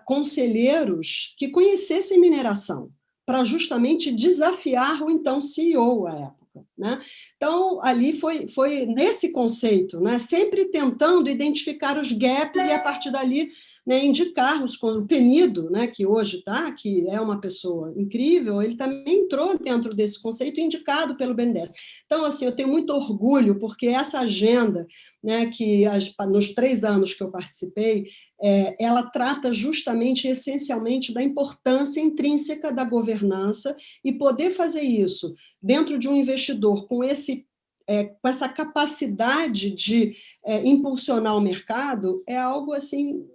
conselheiros que conhecessem mineração, para justamente desafiar o então CEO à época. época, né? Então, ali foi nesse conceito, né? Sempre tentando identificar os gaps e, a partir dali, né, indicar o Penido, né, que hoje está, que é uma pessoa incrível, ele também entrou dentro desse conceito indicado pelo BNDES. Então, assim, eu tenho muito orgulho, porque essa agenda, né, que nos 3 anos que eu participei, ela trata justamente, essencialmente, da importância intrínseca da governança, e poder fazer isso dentro de um investidor com essa capacidade de impulsionar o mercado é algo assim,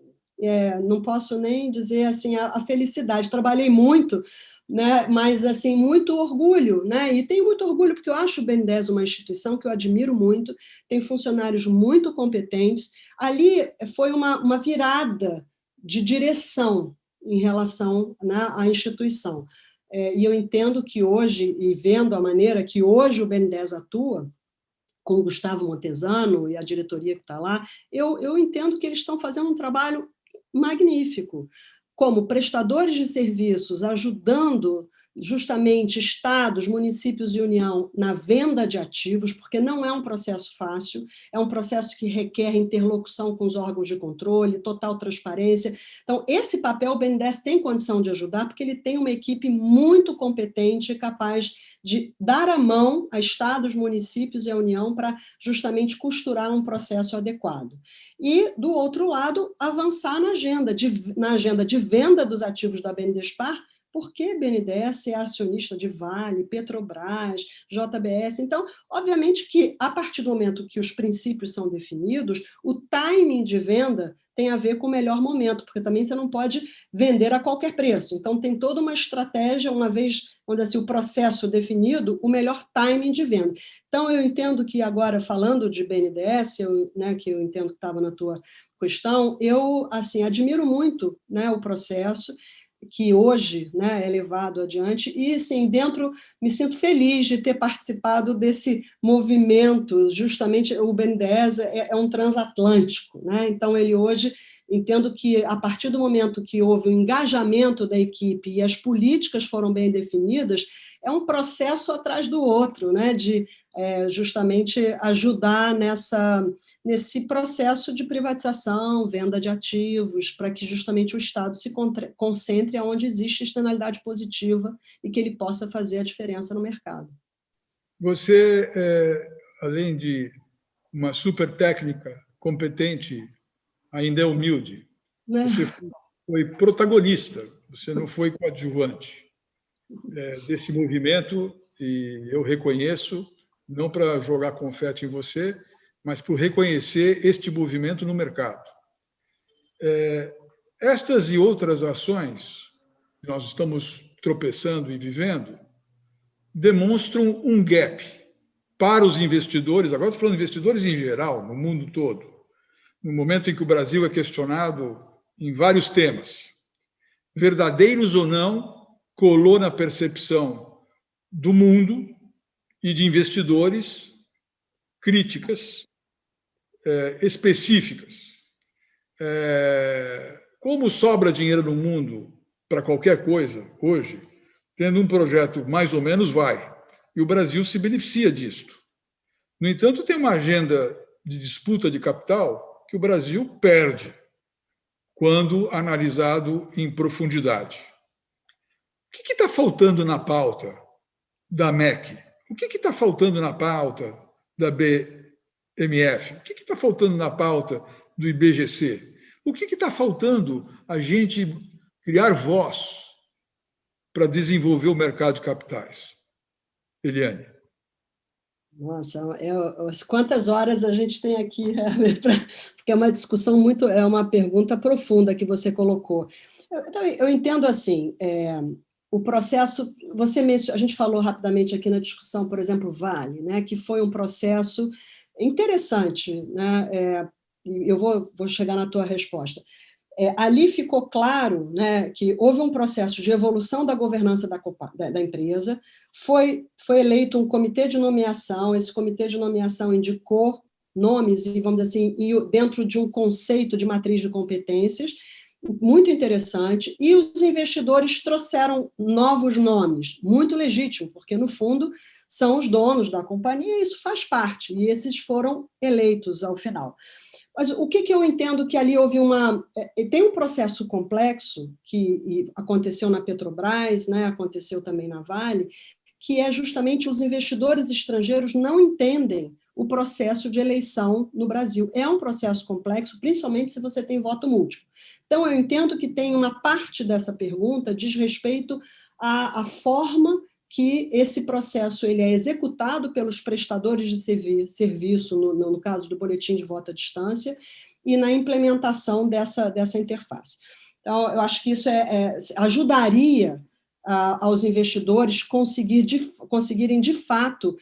não posso nem dizer assim a felicidade. Trabalhei muito, né, mas assim muito orgulho, né, e tenho muito orgulho porque eu acho o BNDES uma instituição que eu admiro muito, tem funcionários muito competentes. Ali foi uma virada de direção em relação, né, à instituição. E eu entendo que hoje, e vendo a maneira que hoje o BNDES atua, com o Gustavo Montesano e a diretoria que está lá, eu entendo que eles estão fazendo um trabalho magnífico, como prestadores de serviços, ajudando justamente estados, municípios e União na venda de ativos, porque não é um processo fácil, é um processo que requer interlocução com os órgãos de controle, total transparência. Então, esse papel o BNDES tem condição de ajudar, porque ele tem uma equipe muito competente e capaz de dar a mão a estados, municípios e a União para justamente costurar um processo adequado. E, do outro lado, avançar na agenda de venda dos ativos da BNDESPAR, porque BNDES é acionista de Vale, Petrobras, JBS. Então, obviamente que, a partir do momento que os princípios são definidos, o timing de venda tem a ver com o melhor momento, porque também você não pode vender a qualquer preço. Então, tem toda uma estratégia, uma vez, vamos dizer assim, o processo definido, o melhor timing de venda. Então, eu entendo que agora, falando de BNDES, né, que eu entendo que estava na tua questão, eu assim, admiro muito, né, o processo que hoje, né, é levado adiante, e assim, me sinto feliz de ter participado desse movimento. Justamente o BNDES é um transatlântico, né? Então ele hoje, entendo que a partir do momento que houve o engajamento da equipe e as políticas foram bem definidas, é um processo atrás do outro, né, de justamente ajudar nesse processo de privatização, venda de ativos, para que justamente o Estado se concentre onde existe externalidade positiva e que ele possa fazer a diferença no mercado. Você, além de uma super técnica, competente, ainda é humilde. Você foi protagonista, você não foi coadjuvante desse movimento, e eu reconheço, não para jogar confete em você, mas por reconhecer este movimento no mercado. Estas e outras ações que nós estamos tropeçando e vivendo demonstram um gap para os investidores, agora estou falando de investidores em geral, no mundo todo, no momento em que o Brasil é questionado em vários temas, verdadeiros ou não, colou na percepção do mundo e de investidores críticas específicas. Como sobra dinheiro no mundo para qualquer coisa hoje, tendo um projeto mais ou menos vai, e o Brasil se beneficia disto. No entanto, tem uma agenda de disputa de capital que o Brasil perde quando analisado em profundidade. O que está faltando na pauta da MEC? O que está faltando na pauta da BMF? O que está faltando na pauta do IBGC? O que está faltando a gente criar voz para desenvolver o mercado de capitais? Eliane. Nossa, quantas horas a gente tem aqui, porque é uma discussão muito, é uma pergunta profunda que você colocou. Eu entendo assim, o processo, a gente falou rapidamente aqui na discussão, por exemplo, Vale, né, que foi um processo interessante, né, eu vou chegar na tua resposta. Ali ficou claro, né, que houve um processo de evolução da governança da empresa, foi eleito um comitê de nomeação, esse comitê de nomeação indicou nomes, e vamos dizer assim, dentro de um conceito de matriz de competências, muito interessante, e os investidores trouxeram novos nomes, muito legítimo, porque, no fundo, são os donos da companhia, e isso faz parte, e esses foram eleitos ao final. Mas o que eu entendo que ali houve tem um processo complexo que aconteceu na Petrobras, né, aconteceu também na Vale, que é justamente os investidores estrangeiros não entendem o processo de eleição no Brasil. É um processo complexo, principalmente se você tem voto múltiplo. Então, eu entendo que tem uma parte dessa pergunta diz respeito à forma que esse processo ele é executado pelos prestadores de serviço, no caso do boletim de voto à distância, e na implementação dessa interface. Então, eu acho que isso ajudaria aos investidores conseguirem, de fato,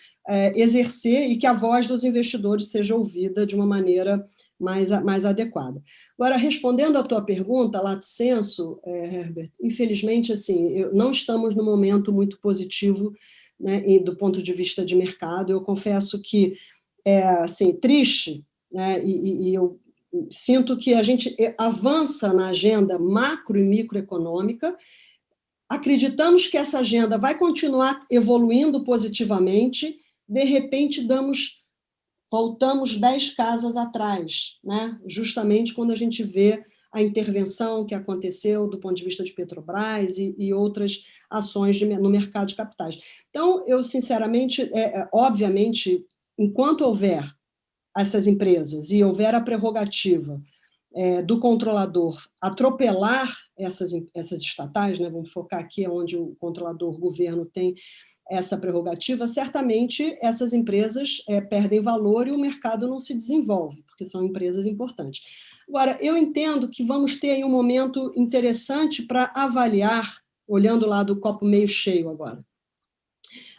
exercer e que a voz dos investidores seja ouvida de uma maneira mais adequada. Agora, respondendo à tua pergunta, lato sensu, Herbert, infelizmente, assim, não estamos num momento muito positivo, né, do ponto de vista de mercado. Eu confesso que é assim, triste, né, e eu sinto que a gente avança na agenda macro e microeconômica. Acreditamos que essa agenda vai continuar evoluindo positivamente, de repente voltamos 10 casas atrás, né? Justamente quando a gente vê a intervenção que aconteceu do ponto de vista de Petrobras e outras ações no mercado de capitais. Então, eu, sinceramente, obviamente, enquanto houver essas empresas e houver a prerrogativa do controlador atropelar essas estatais, né, vamos focar aqui onde o controlador, o governo, tem essa prerrogativa, certamente essas empresas perdem valor e o mercado não se desenvolve, porque são empresas importantes. Agora, eu entendo que vamos ter aí um momento interessante para avaliar, olhando lá do copo meio cheio agora,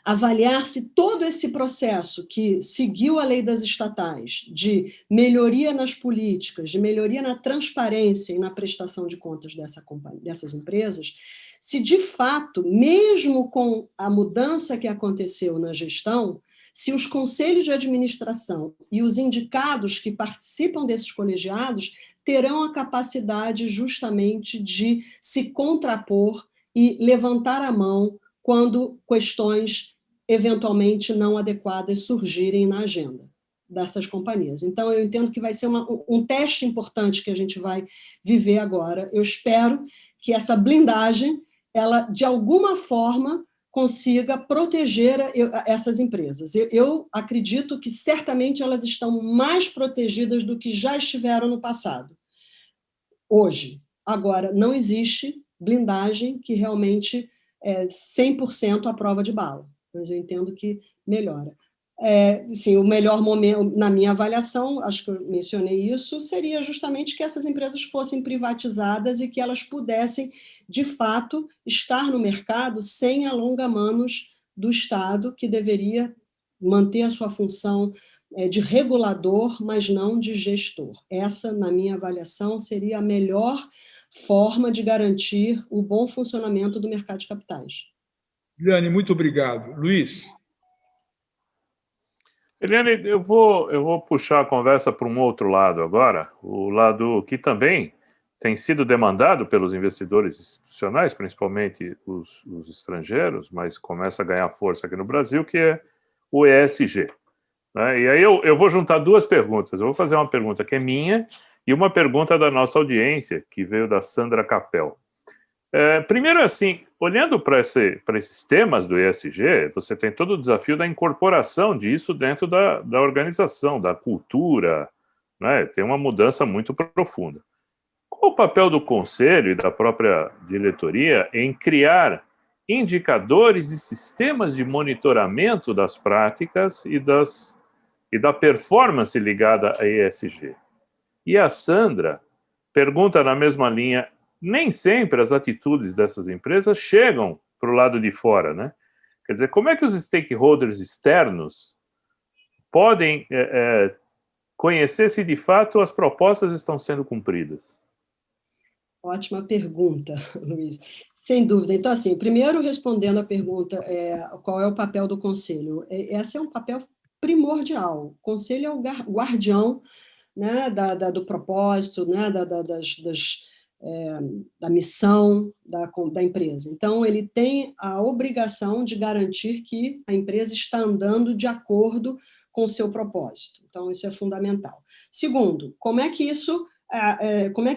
avaliar se todo esse processo que seguiu a lei das estatais, de melhoria nas políticas, de melhoria na transparência e na prestação de contas dessas empresas, se de fato, mesmo com a mudança que aconteceu na gestão, se os conselhos de administração e os indicados que participam desses colegiados terão a capacidade justamente de se contrapor e levantar a mão quando questões eventualmente não adequadas surgirem na agenda dessas companhias. Então, eu entendo que vai ser um teste importante que a gente vai viver agora. Eu espero que essa blindagem, ela, de alguma forma, consiga proteger essas empresas. Eu acredito que, certamente, elas estão mais protegidas do que já estiveram no passado. Hoje. Agora, não existe blindagem que realmente é 100% à prova de bala, mas eu entendo que melhora. Sim, o melhor momento, na minha avaliação, acho que eu mencionei isso, seria justamente que essas empresas fossem privatizadas e que elas pudessem, de fato, estar no mercado sem alongamanos do Estado, que deveria manter a sua função de regulador, mas não de gestor. Essa, na minha avaliação, seria a melhor forma de garantir o bom funcionamento do mercado de capitais. Eliane, muito obrigado. Luiz? Eliane, eu vou puxar a conversa para um outro lado agora, o lado que também tem sido demandado pelos investidores institucionais, principalmente os estrangeiros, mas começa a ganhar força aqui no Brasil, que é o ESG. Né? E aí eu vou juntar duas perguntas. Eu vou fazer uma pergunta que é minha e uma pergunta da nossa audiência, que veio da Sandra Capel. Primeiro, assim, olhando para esses temas do ESG, você tem todo o desafio da incorporação disso dentro da organização, da cultura, né? Tem uma mudança muito profunda. Qual o papel do conselho e da própria diretoria em criar indicadores e sistemas de monitoramento das práticas e da performance ligada a ESG? E a Sandra pergunta na mesma linha: nem sempre as atitudes dessas empresas chegam para o lado de fora, né? Quer dizer, como é que os stakeholders externos podem conhecer se de fato as propostas estão sendo cumpridas? Ótima pergunta, Luiz. Sem dúvida. Então, assim, primeiro respondendo a pergunta, qual é o papel do conselho? Esse é um papel primordial. O conselho é o guardião, né, do propósito, né, da missão da empresa. Então, ele tem a obrigação de garantir que a empresa está andando de acordo com o seu propósito. Então, isso é fundamental. Segundo, como é que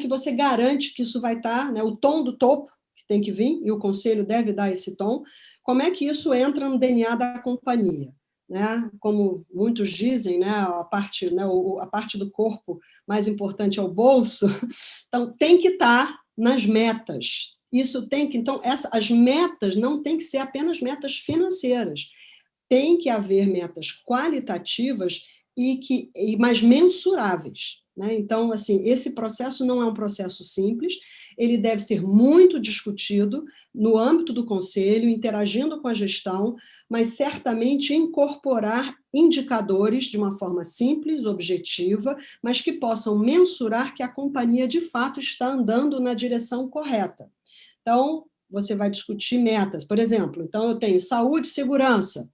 você garante que isso vai estar, né, o tom do topo, que tem que vir, e o conselho deve dar esse tom, como é que isso entra no DNA da companhia? Né? Como muitos dizem, né, a parte do corpo mais importante é o bolso, então tem que estar nas metas. Então, as metas não tem que ser apenas metas financeiras, tem que haver metas qualitativas mas mensuráveis. Né? Então, assim, esse processo não é um processo simples, ele deve ser muito discutido no âmbito do conselho, interagindo com a gestão, mas certamente incorporar indicadores de uma forma simples, objetiva, mas que possam mensurar que a companhia, de fato, está andando na direção correta. Então, você vai discutir metas. Por exemplo, então eu tenho saúde e segurança.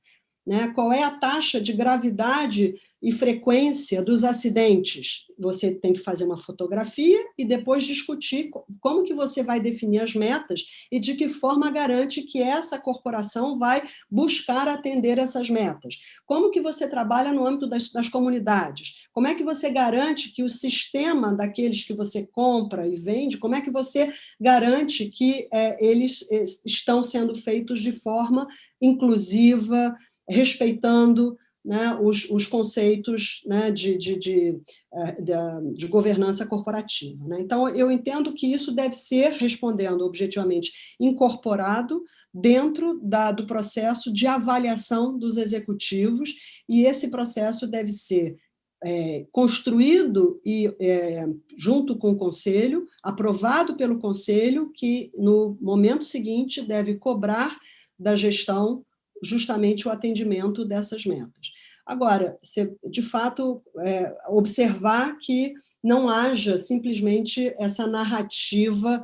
Né? Qual é a taxa de gravidade e frequência dos acidentes? Você tem que fazer uma fotografia e depois discutir como que você vai definir as metas e de que forma garante que essa corporação vai buscar atender essas metas. Como que você trabalha no âmbito das comunidades? Como é que você garante que o sistema daqueles que você compra e vende, como é que você garante que eles estão sendo feitos de forma inclusiva, respeitando, né, os conceitos, né, de governança corporativa. Né? Então, eu entendo que isso deve ser, respondendo objetivamente, incorporado dentro do processo de avaliação dos executivos, e esse processo deve ser construído junto com o conselho, aprovado pelo conselho, que no momento seguinte deve cobrar da gestão justamente o atendimento dessas metas. Agora, de fato, observar que não haja simplesmente essa narrativa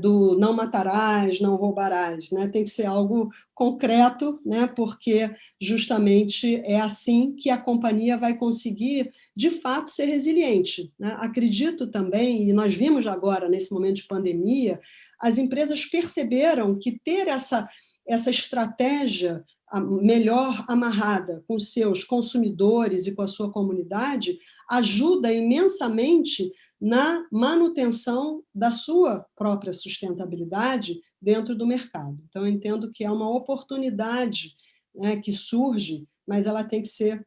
do não matarás, não roubarás, né? Tem que ser algo concreto, né? Porque justamente é assim que a companhia vai conseguir, de fato, ser resiliente. Né? Acredito também, e nós vimos agora, nesse momento de pandemia, as empresas perceberam que ter essa estratégia melhor amarrada com os seus consumidores e com a sua comunidade ajuda imensamente na manutenção da sua própria sustentabilidade dentro do mercado. Então, eu entendo que é uma oportunidade, né, que surge, mas ela tem que ser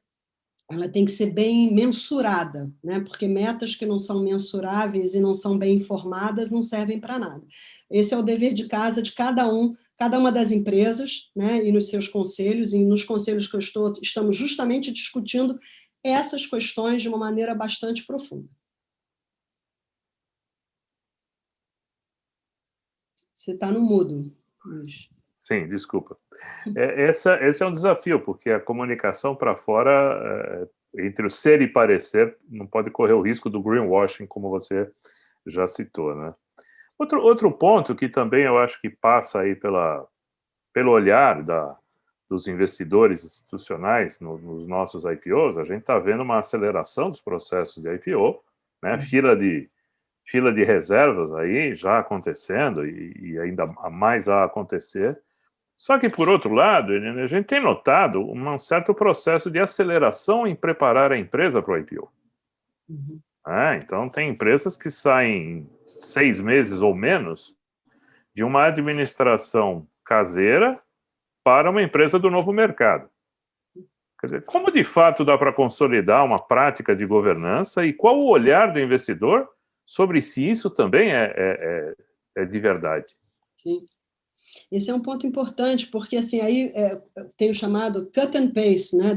bem mensurada, né? Porque metas que não são mensuráveis e não são bem informadas não servem para nada. Esse é o dever de casa de cada uma das empresas, né? E nos seus conselhos, e nos conselhos que eu estou, estamos justamente discutindo essas questões de uma maneira bastante profunda. Você está no mudo, Luiz. Sim, desculpa. Esse é um desafio, porque a comunicação para fora, entre o ser e parecer, não pode correr o risco do greenwashing, como você já citou, né? Outro ponto que também eu acho que passa aí pelo olhar dos investidores institucionais nos nossos IPOs, a gente está vendo uma aceleração dos processos de IPO, né? Fila de reservas aí já acontecendo e ainda mais a acontecer. Só que, por outro lado, a gente tem notado um certo processo de aceleração em preparar a empresa para o IPO. Uhum. Então, tem empresas que saem 6 meses ou menos de uma administração caseira para uma empresa do novo mercado. Quer dizer, como de fato dá para consolidar uma prática de governança e qual o olhar do investidor sobre se isso também é de verdade? Sim. Esse é um ponto importante, porque assim, aí tem o chamado cut and paste, né?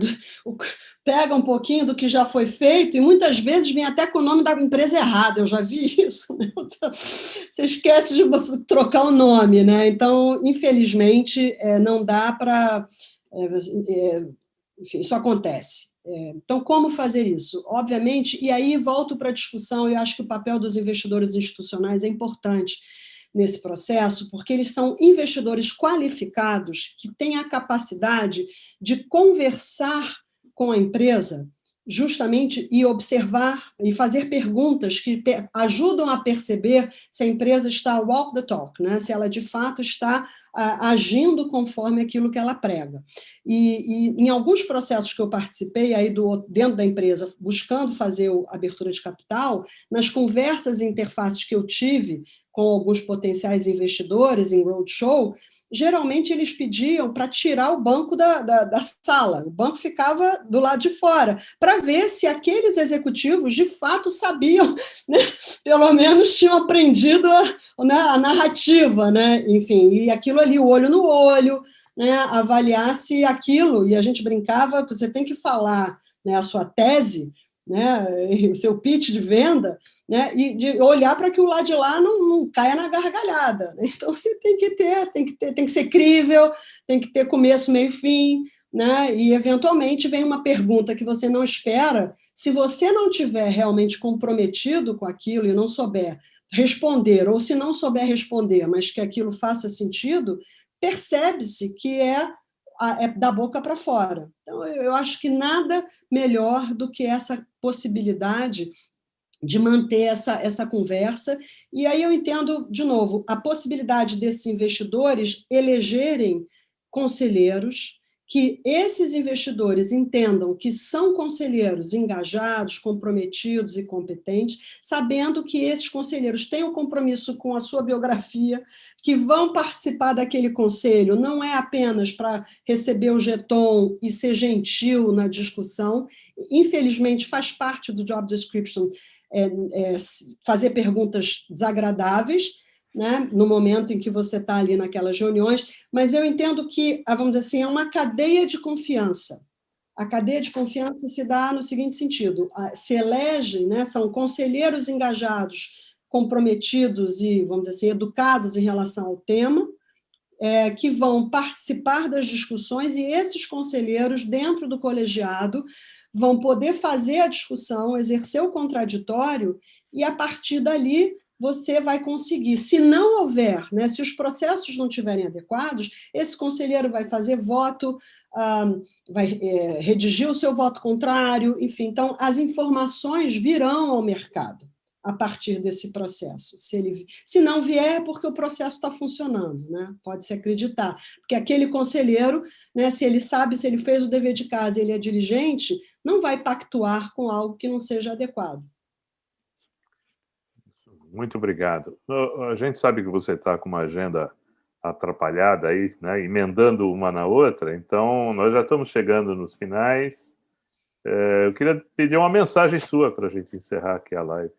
Pega um pouquinho do que já foi feito e muitas vezes vem até com o nome da empresa errado, eu já vi isso. Né? Então, você esquece de trocar o nome, né? Então, infelizmente, não dá para... enfim, isso acontece. Então, como fazer isso? Obviamente, e aí volto para a discussão, eu acho que o papel dos investidores institucionais é importante nesse processo, porque eles são investidores qualificados que têm a capacidade de conversar com a empresa justamente e observar e fazer perguntas que ajudam a perceber se a empresa está walk the talk, né? Se ela de fato está agindo conforme aquilo que ela prega. E em alguns processos que eu participei aí dentro da empresa, buscando fazer a abertura de capital, nas conversas e interfaces que eu tive com alguns potenciais investidores em roadshow, geralmente eles pediam para tirar o banco da sala, o banco ficava do lado de fora, para ver se aqueles executivos de fato sabiam, né? Pelo menos tinham aprendido a narrativa, né? Enfim, e aquilo ali, o olho no olho, né? Avaliar se aquilo, e a gente brincava, você tem que falar, né, a sua tese, né, o seu pitch de venda, né, e de olhar para que o lado de lá não caia na gargalhada, né? Então você tem que ser crível, tem que ter começo, meio e fim, né? E eventualmente vem uma pergunta que você não espera, se você não tiver realmente comprometido com aquilo e não souber responder, ou se não souber responder, mas que aquilo faça sentido, percebe-se que é da boca para fora. Então, eu acho que nada melhor do que essa possibilidade de manter essa conversa. E aí eu entendo, de novo, a possibilidade desses investidores elegerem conselheiros, que esses investidores entendam que são conselheiros engajados, comprometidos e competentes, sabendo que esses conselheiros têm um compromisso com a sua biografia, que vão participar daquele conselho, não é apenas para receber o jeton e ser gentil na discussão, infelizmente faz parte do job description fazer perguntas desagradáveis, né, no momento em que você está ali naquelas reuniões, mas eu entendo que, vamos dizer assim, é uma cadeia de confiança. A cadeia de confiança se dá no seguinte sentido: se elegem, né, são conselheiros engajados, comprometidos e, vamos dizer assim, educados em relação ao tema, que vão participar das discussões, e esses conselheiros, dentro do colegiado, vão poder fazer a discussão, exercer o contraditório, e, a partir dali, você vai conseguir. Se não houver, né, se os processos não estiverem adequados, esse conselheiro vai fazer voto, vai redigir o seu voto contrário, enfim. Então, as informações virão ao mercado a partir desse processo. Se não vier, é porque o processo está funcionando, né? Pode-se acreditar. Porque aquele conselheiro, né, se ele sabe, se ele fez o dever de casa, ele é diligente, não vai pactuar com algo que não seja adequado. Muito obrigado. A gente sabe que você está com uma agenda atrapalhada aí, né, emendando uma na outra, então nós já estamos chegando nos finais. Eu queria pedir uma mensagem sua para a gente encerrar aqui a live.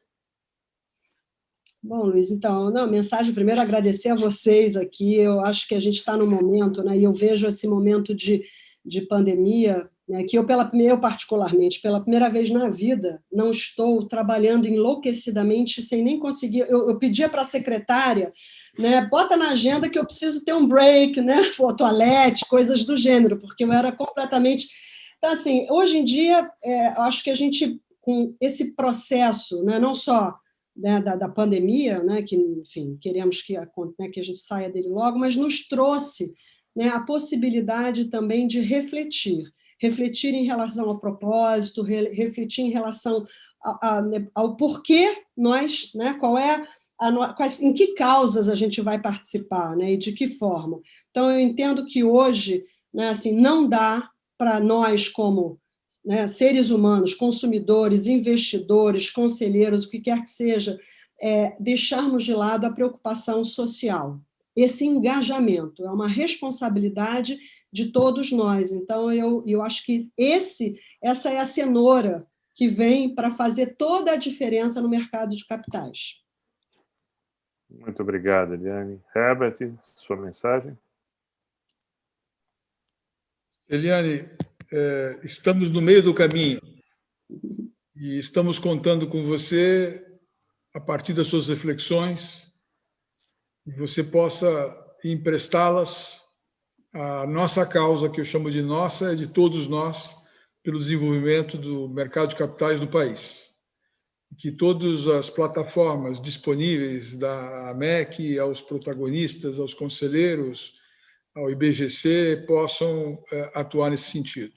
Bom, Luiz, então, mensagem, primeiro agradecer a vocês aqui. Eu acho que a gente está no momento, né, e eu vejo esse momento de pandemia, né, que eu particularmente, pela primeira vez na vida, não estou trabalhando enlouquecidamente, sem nem conseguir. Eu pedia para a secretária, né, bota na agenda que eu preciso ter um break, né, toalete, coisas do gênero, porque eu era completamente... Então, assim, hoje em dia, eu acho que a gente, com esse processo, né, não só, né, da pandemia, né, que, enfim, queremos que a gente saia dele logo, mas nos trouxe, né, a possibilidade também de refletir em relação ao propósito, refletir em relação ao porquê nós, né, em que causas a gente vai participar, né, e de que forma. Então, eu entendo que hoje, né, assim, não dá para nós, como, né, seres humanos, consumidores, investidores, conselheiros, o que quer que seja, deixarmos de lado a preocupação social. Esse engajamento é uma responsabilidade de todos nós. Então, eu acho que essa é a cenoura que vem para fazer toda a diferença no mercado de capitais. Muito obrigado, Eliane. Herbert, sua mensagem? Eliane, estamos no meio do caminho e estamos contando com você a partir das suas reflexões, e você possa emprestá-las à nossa causa, que eu chamo de nossa, é de todos nós, pelo desenvolvimento do mercado de capitais no país. Que todas as plataformas disponíveis da AMEC, aos protagonistas, aos conselheiros, ao IBGC, possam atuar nesse sentido.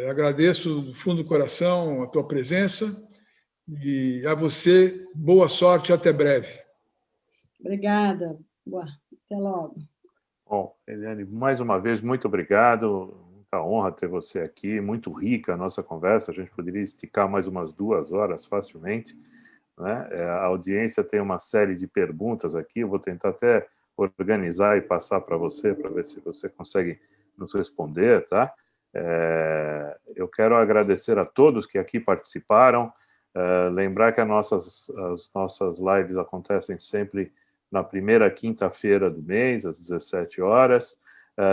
Agradeço do fundo do coração a tua presença e a você, boa sorte, até breve. Obrigada. Boa. Até logo. Bom, Eliane, mais uma vez, muito obrigado. Muita honra ter você aqui, muito rica a nossa conversa. A gente poderia esticar mais umas 2 horas facilmente, né? A audiência tem uma série de perguntas aqui, eu vou tentar até organizar e passar para você, para ver se você consegue nos responder, tá? Eu quero agradecer a todos que aqui participaram, lembrar que as nossas lives acontecem sempre na primeira quinta-feira do mês, às 17 horas.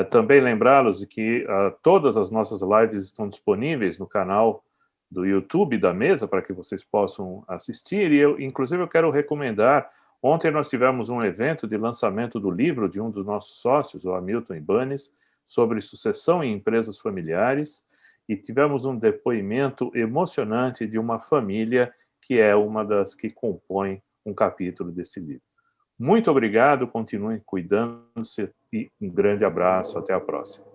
Também lembrá-los de que todas as nossas lives estão disponíveis no canal do YouTube da mesa, para que vocês possam assistir. E inclusive, eu quero recomendar, ontem nós tivemos um evento de lançamento do livro de um dos nossos sócios, o Hamilton Ibanez, sobre sucessão em empresas familiares, e tivemos um depoimento emocionante de uma família que é uma das que compõe um capítulo desse livro. Muito obrigado, continuem cuidando-se e um grande abraço, até a próxima.